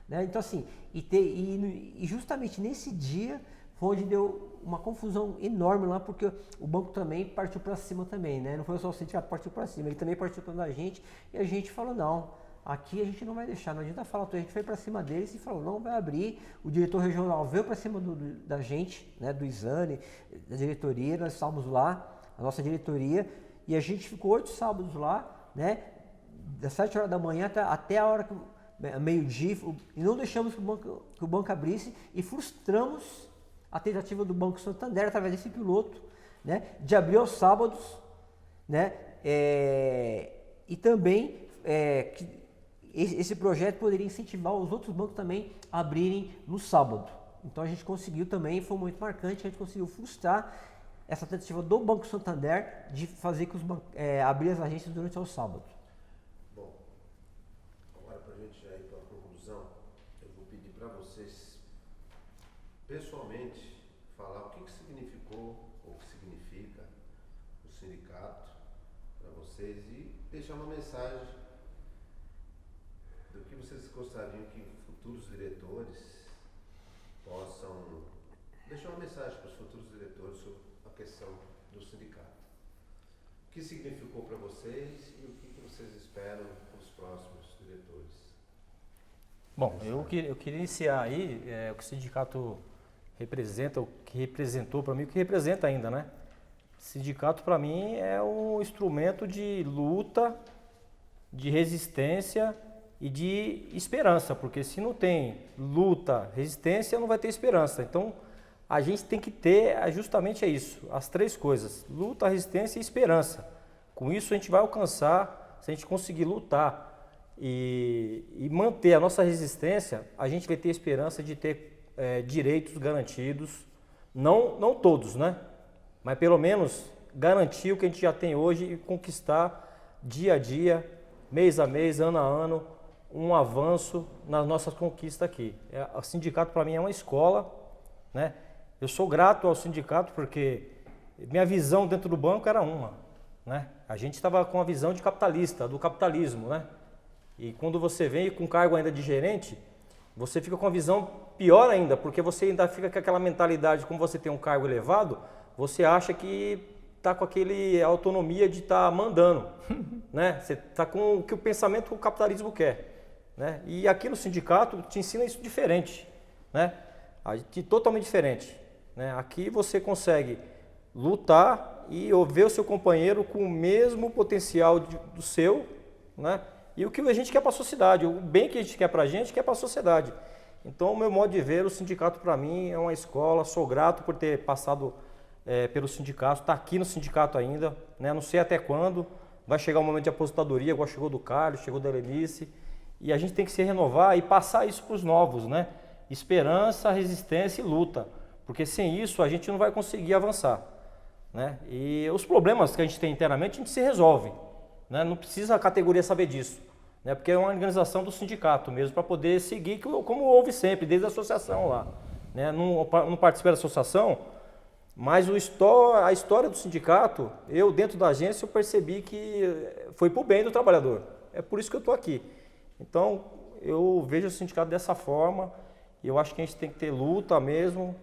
Né? Então assim, e justamente nesse dia foi onde deu uma confusão enorme lá, porque o banco também partiu para cima também, né? Não foi só o sindicato que partiu para cima, ele também partiu para a gente, e a gente falou, não, aqui a gente não vai deixar, não adianta falar, a gente foi para cima deles e falou, não vai abrir. O diretor regional veio para cima da gente, né, do Isane, da diretoria, nós estávamos lá, a nossa diretoria, e a gente ficou 8 sábados lá, né? Das 7 horas da manhã até a hora meio-dia, e não deixamos que o banco abrisse e frustramos a tentativa do Banco Santander, através desse piloto, né, de abrir aos sábados, né, e também que esse projeto poderia incentivar os outros bancos também a abrirem no sábado. Então a gente conseguiu também, foi muito marcante, a gente conseguiu frustrar essa tentativa do Banco Santander de fazer que os bancos abrir as agências durante o sábado. Pessoalmente, falar o que significou ou o que significa o sindicato para vocês e deixar uma mensagem do que vocês gostariam que futuros diretores possam deixar uma mensagem para os futuros diretores sobre a questão do sindicato. O que significou para vocês e o que vocês esperam para os próximos diretores? Bom, eu queria iniciar aí o que o sindicato representa, o que representou para mim, o que representa ainda, né? Sindicato para mim é um instrumento de luta, de resistência e de esperança, porque se não tem luta, resistência, não vai ter esperança. Então, a gente tem que ter justamente isso, as 3 coisas, luta, resistência e esperança. Com isso a gente vai alcançar, se a gente conseguir lutar e manter a nossa resistência, a gente vai ter esperança de ter direitos garantidos, não todos, né? Mas pelo menos garantir o que a gente já tem hoje e conquistar dia a dia, mês a mês, ano a ano, um avanço nas nossas conquistas aqui. O sindicato para mim é uma escola, né? Eu sou grato ao sindicato porque minha visão dentro do banco era uma, né? A gente estava com a visão de capitalista, do capitalismo, né? E quando você vem com cargo ainda de gerente, você fica com a visão pior ainda, porque você ainda fica com aquela mentalidade, como você tem um cargo elevado, você acha que está com aquele autonomia de estar mandando, né? Você está com o que o pensamento que o capitalismo quer, né? E aqui no sindicato te ensina isso diferente, né? Totalmente diferente, né? Aqui você consegue lutar e ver o seu companheiro com o mesmo potencial do seu, né? E o que a gente quer para a sociedade, o bem que a gente quer para a gente, quer para a sociedade. Então, o meu modo de ver, o sindicato para mim é uma escola, sou grato por ter passado pelo sindicato, estar aqui no sindicato ainda, né? Não sei até quando, vai chegar o momento de aposentadoria, igual chegou do Carlos, chegou da Helenice, e a gente tem que se renovar e passar isso para os novos, né? Esperança, resistência e luta, porque sem isso a gente não vai conseguir avançar, né? E os problemas que a gente tem internamente, a gente se resolve, né? Não precisa a categoria saber disso, né? Porque é uma organização do sindicato mesmo, para poder seguir como houve sempre, desde a associação lá, né? Não participei da associação, mas a história do sindicato, eu dentro da agência, eu percebi que foi para o bem do trabalhador. É por isso que eu estou aqui. Então, eu vejo o sindicato dessa forma, e eu acho que a gente tem que ter luta mesmo,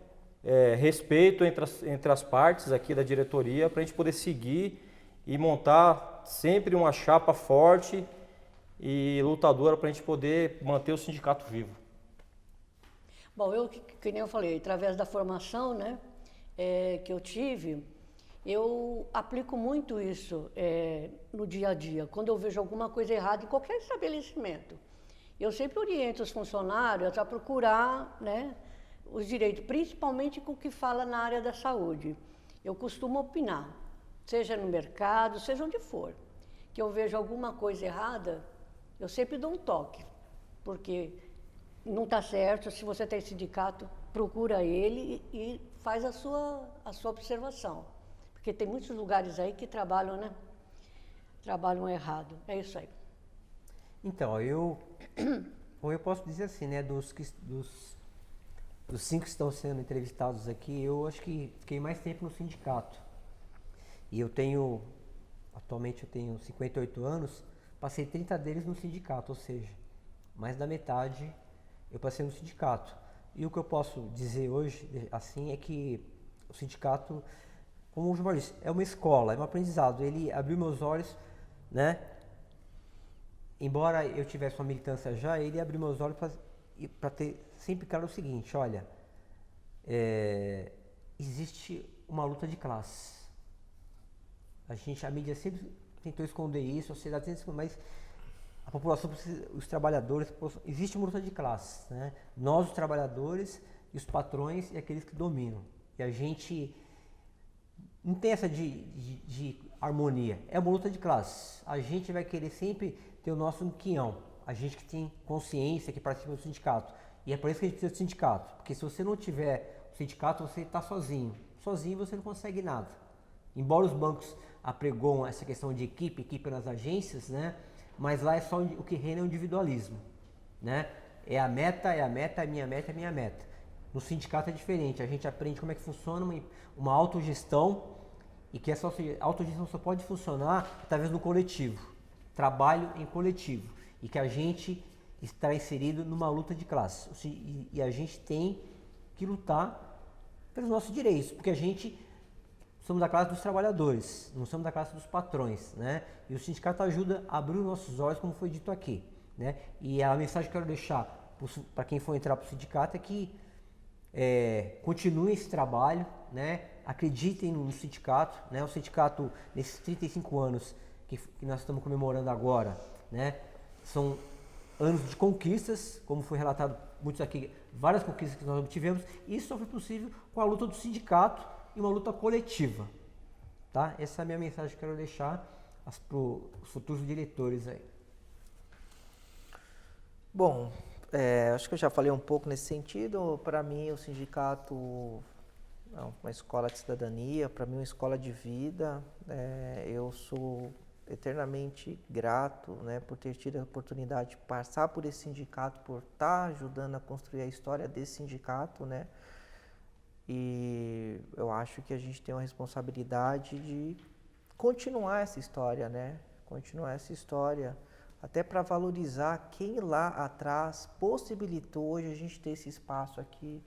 respeito entre as partes aqui da diretoria, para a gente poder seguir e montar sempre uma chapa forte e lutadora para a gente poder manter o sindicato vivo. Bom, que nem eu falei, através da formação, né, que eu tive, eu aplico muito isso no dia a dia, quando eu vejo alguma coisa errada em qualquer estabelecimento. Eu sempre oriento os funcionários a procurar, né, os direitos, principalmente com o que fala na área da saúde. Eu costumo opinar, seja no mercado, seja onde for, que eu vejo alguma coisa errada, eu sempre dou um toque, porque não está certo. Se você tem sindicato, procura ele e faz a sua observação, porque tem muitos lugares aí que trabalham, né? Trabalham errado. É isso aí. Então, eu posso dizer assim, né? Dos 5 que estão sendo entrevistados aqui, eu acho que fiquei mais tempo no sindicato. E atualmente eu tenho 58 anos, passei 30 deles no sindicato, ou seja, mais da metade eu passei no sindicato. E o que eu posso dizer hoje, assim, é que o sindicato, como o Gilmar disse, é uma escola, é um aprendizado. Ele abriu meus olhos, né? Embora eu tivesse uma militância já, ele abriu meus olhos para ter sempre claro o seguinte: olha, existe uma luta de classe. A mídia sempre tentou esconder isso, a sociedade sempre escondeu, mas a população, os trabalhadores, existe uma luta de classes, né? Nós, os trabalhadores, e os patrões e aqueles que dominam. E a gente não tem essa de harmonia, é uma luta de classes. A gente vai querer sempre ter o nosso quinhão, a gente que tem consciência, que participa do sindicato. E é por isso que a gente precisa do sindicato, porque se você não tiver o sindicato, você está sozinho. Sozinho você não consegue nada. Embora os bancos apregoam essa questão de equipe nas agências, né? Mas lá é só o que reina é o individualismo, né? É a meta, é a minha meta. No sindicato é diferente, a gente aprende como é que funciona uma autogestão, e que essa autogestão só pode funcionar através do coletivo, trabalho em coletivo, e que a gente está inserido numa luta de classes, e a gente tem que lutar pelos nossos direitos, porque a gente somos da classe dos trabalhadores, não somos da classe dos patrões, né? E o sindicato ajuda a abrir os nossos olhos, como foi dito aqui, né? E a mensagem que eu quero deixar para quem for entrar para o sindicato é que continuem esse trabalho, né? Acreditem no sindicato, né? O sindicato, nesses 35 anos que nós estamos comemorando agora, né? São anos de conquistas, como foi relatado muitos aqui, várias conquistas que nós obtivemos, e isso só foi possível com a luta do sindicato e uma luta coletiva, tá? Essa é a minha mensagem que eu quero deixar para os futuros diretores aí. Bom, acho que eu já falei um pouco nesse sentido. Para mim, o sindicato é uma escola de cidadania, para mim, uma escola de vida. Eu sou eternamente grato, né, por ter tido a oportunidade de passar por esse sindicato, por estar ajudando a construir a história desse sindicato, né? E eu acho que a gente tem uma responsabilidade de continuar essa história, né? Continuar essa história, até para valorizar quem lá atrás possibilitou hoje a gente ter esse espaço aqui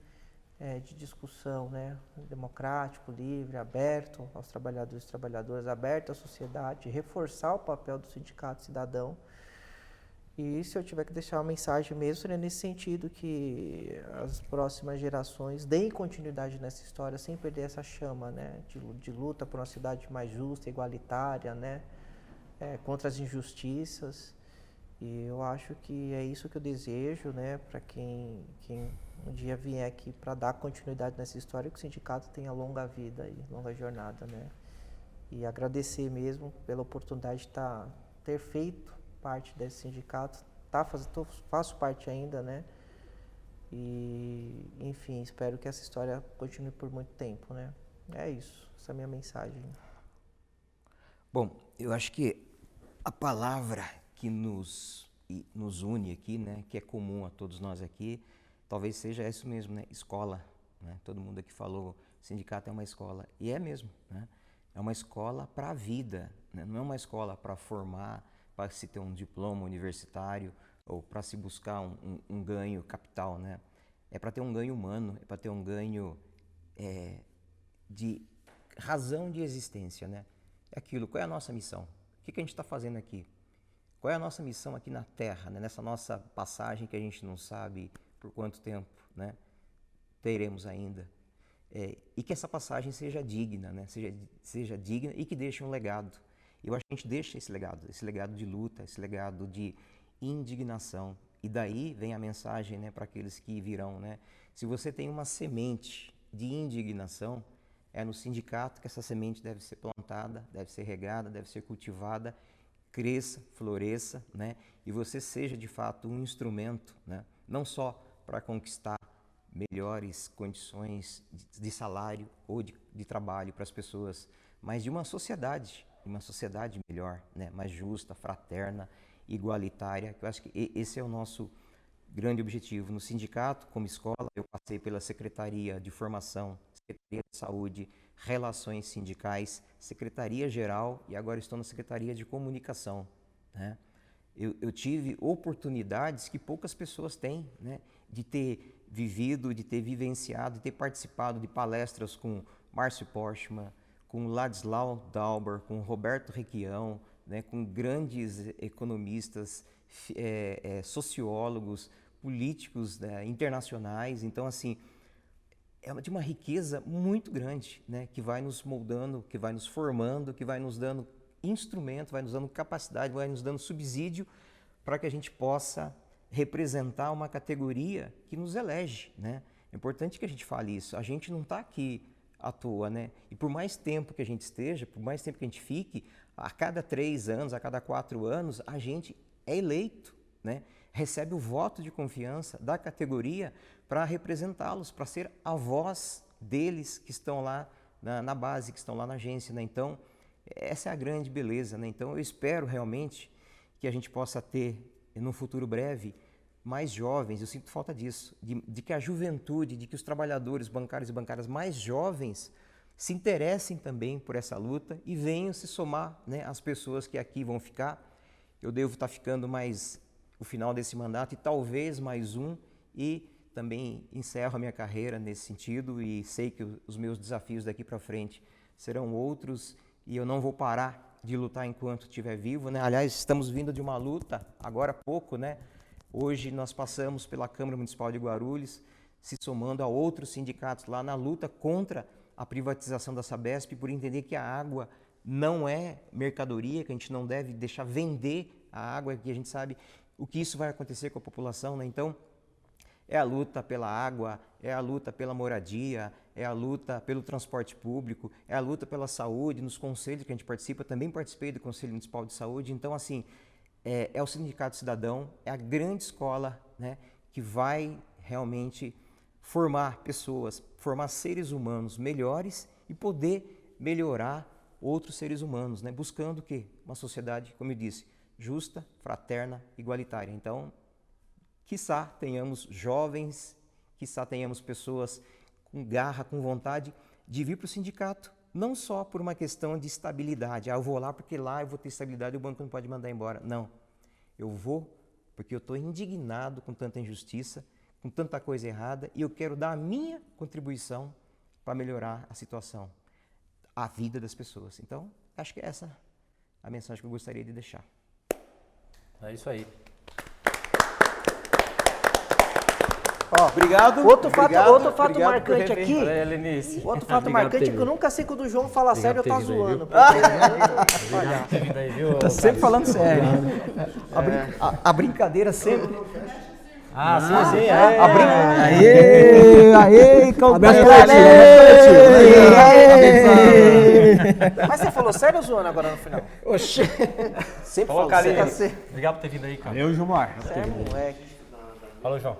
de discussão, né, democrático, livre, aberto aos trabalhadores e trabalhadoras, aberto à sociedade, reforçar o papel do sindicato cidadão. E se eu tiver que deixar uma mensagem mesmo, seria nesse sentido, que as próximas gerações deem continuidade nessa história, sem perder essa chama, né, de luta por uma cidade mais justa, igualitária, né, contra as injustiças. E eu acho que é isso que eu desejo, né, para quem um dia vier aqui para dar continuidade nessa história, que o sindicato tenha longa vida e longa jornada, né. E agradecer mesmo pela oportunidade de ter feito parte desse sindicato, faço parte ainda, né? E, enfim, espero que essa história continue por muito tempo, né? É isso, essa é a minha mensagem. Bom, eu acho que a palavra que nos une aqui, né, que é comum a todos nós aqui, talvez seja isso mesmo, né? Escola, né? Todo mundo aqui falou, sindicato é uma escola, e é mesmo, né? É uma escola para a vida, né? Não é uma escola para formar, para se ter um diploma universitário ou para se buscar um ganho capital, né? É para ter um ganho humano, é para ter um ganho de razão de existência, né? É aquilo, qual é a nossa missão? O que a gente está fazendo aqui? Qual é a nossa missão aqui na Terra, né? Nessa nossa passagem que a gente não sabe por quanto tempo, né, teremos ainda. E que essa passagem seja digna, né? Seja digna e que deixe um legado. Eu acho que a gente deixa esse legado de luta, esse legado de indignação. E daí vem a mensagem, né, para aqueles que virão, né? Se você tem uma semente de indignação, é no sindicato que essa semente deve ser plantada, deve ser regada, deve ser cultivada, cresça, floresça, né? E você seja de fato um instrumento, né? Não só para conquistar melhores condições de salário ou de trabalho para as pessoas, mas de uma sociedade melhor, né? Mais justa, fraterna, igualitária, que eu acho que esse é o nosso grande objetivo. No sindicato, como escola, eu passei pela Secretaria de Formação, Secretaria de Saúde, Relações Sindicais, Secretaria-Geral e agora estou na Secretaria de Comunicação, né? Eu tive oportunidades que poucas pessoas têm, né? De ter vivido, de ter vivenciado, de ter participado de palestras com Márcio Postman, com Ladislau Dauber, com Roberto Requião, né, com grandes economistas, sociólogos, políticos, né, internacionais. Então, assim, é de uma riqueza muito grande, né, que vai nos moldando, que vai nos formando, que vai nos dando instrumento, vai nos dando capacidade, vai nos dando subsídio para que a gente possa representar uma categoria que nos elege, né? É importante que a gente fale isso. A gente não está aqui à toa, né? E por mais tempo que a gente esteja, por mais tempo que a gente fique, a cada 3 anos, a cada 4 anos, a gente é eleito, né? Recebe o voto de confiança da categoria para representá-los, para ser a voz deles que estão lá na base, que estão lá na agência, né? Então, essa é a grande beleza, né? Então, eu espero realmente que a gente possa ter, num futuro breve, mais jovens, eu sinto falta disso, de que a juventude, de que os trabalhadores bancários e bancárias mais jovens se interessem também por essa luta e venham se somar, né, às pessoas que aqui vão ficar. Eu devo estar ficando mais o final desse mandato e talvez mais um, e também encerro a minha carreira nesse sentido e sei que os meus desafios daqui para frente serão outros e eu não vou parar de lutar enquanto estiver vivo, né? Aliás, estamos vindo de uma luta agora há pouco, né? Hoje nós passamos pela Câmara Municipal de Guarulhos, se somando a outros sindicatos lá na luta contra a privatização da Sabesp, por entender que a água não é mercadoria, que a gente não deve deixar vender a água, que a gente sabe o que isso vai acontecer com a população, né? Então, é a luta pela água, é a luta pela moradia, é a luta pelo transporte público, é a luta pela saúde, nos conselhos que a gente participa, também participei do Conselho Municipal de Saúde, então assim, é o Sindicato Cidadão, é a grande escola, né, que vai realmente formar pessoas, formar seres humanos melhores e poder melhorar outros seres humanos, né, buscando o quê? Uma sociedade, como eu disse, justa, fraterna, igualitária. Então, quiçá tenhamos jovens, quiçá tenhamos pessoas com garra, com vontade de vir para o sindicato, não só por uma questão de estabilidade. Eu vou lá porque lá eu vou ter estabilidade e o banco não pode mandar embora. Não, eu vou porque eu estou indignado com tanta injustiça, com tanta coisa errada e eu quero dar a minha contribuição para melhorar a situação, a vida das pessoas. Então, acho que é essa a mensagem que eu gostaria de deixar. É isso aí. Ó, Obrigado. Outro fato obrigado por marcante rever. aqui. Olha, Lenice. Outro fato Obrigado, marcante é que Pedro. eu nunca sei quando o João fala sério ou tá ter vindo aí, zoando. viu? Porque- Tá sempre falando sério. A brincadeira sempre. Ah, sim, sim. Aê, Mas você falou sério ou zoando agora no final? Oxê. Sempre Falou, falo sério. Carlinhos. Obrigado por ter vindo aí, cara. Eu, Gilmar. Você é moleque. Falou, João.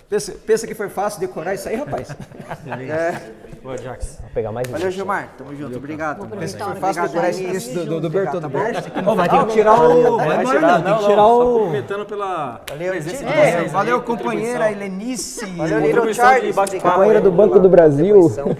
Pensa que foi fácil decorar isso aí, rapaz? Boa, Jax. Vou pegar mais um. Valeu, Gilmar. Tamo junto. Obrigado. Vou aproveitar Foi a fácil hora decorar que esse vocês do Bertold Brecht. Vai ter que tirar o... Vai Não, tem que tirar Só o... cumprimentando pela presença de Tite. vocês. Valeu, aí, companheira Helenice. Valeu, Little Contribuição de Charles. bate-papo. Obrigado Companheira do aí Banco pela do Brasil. contribuição.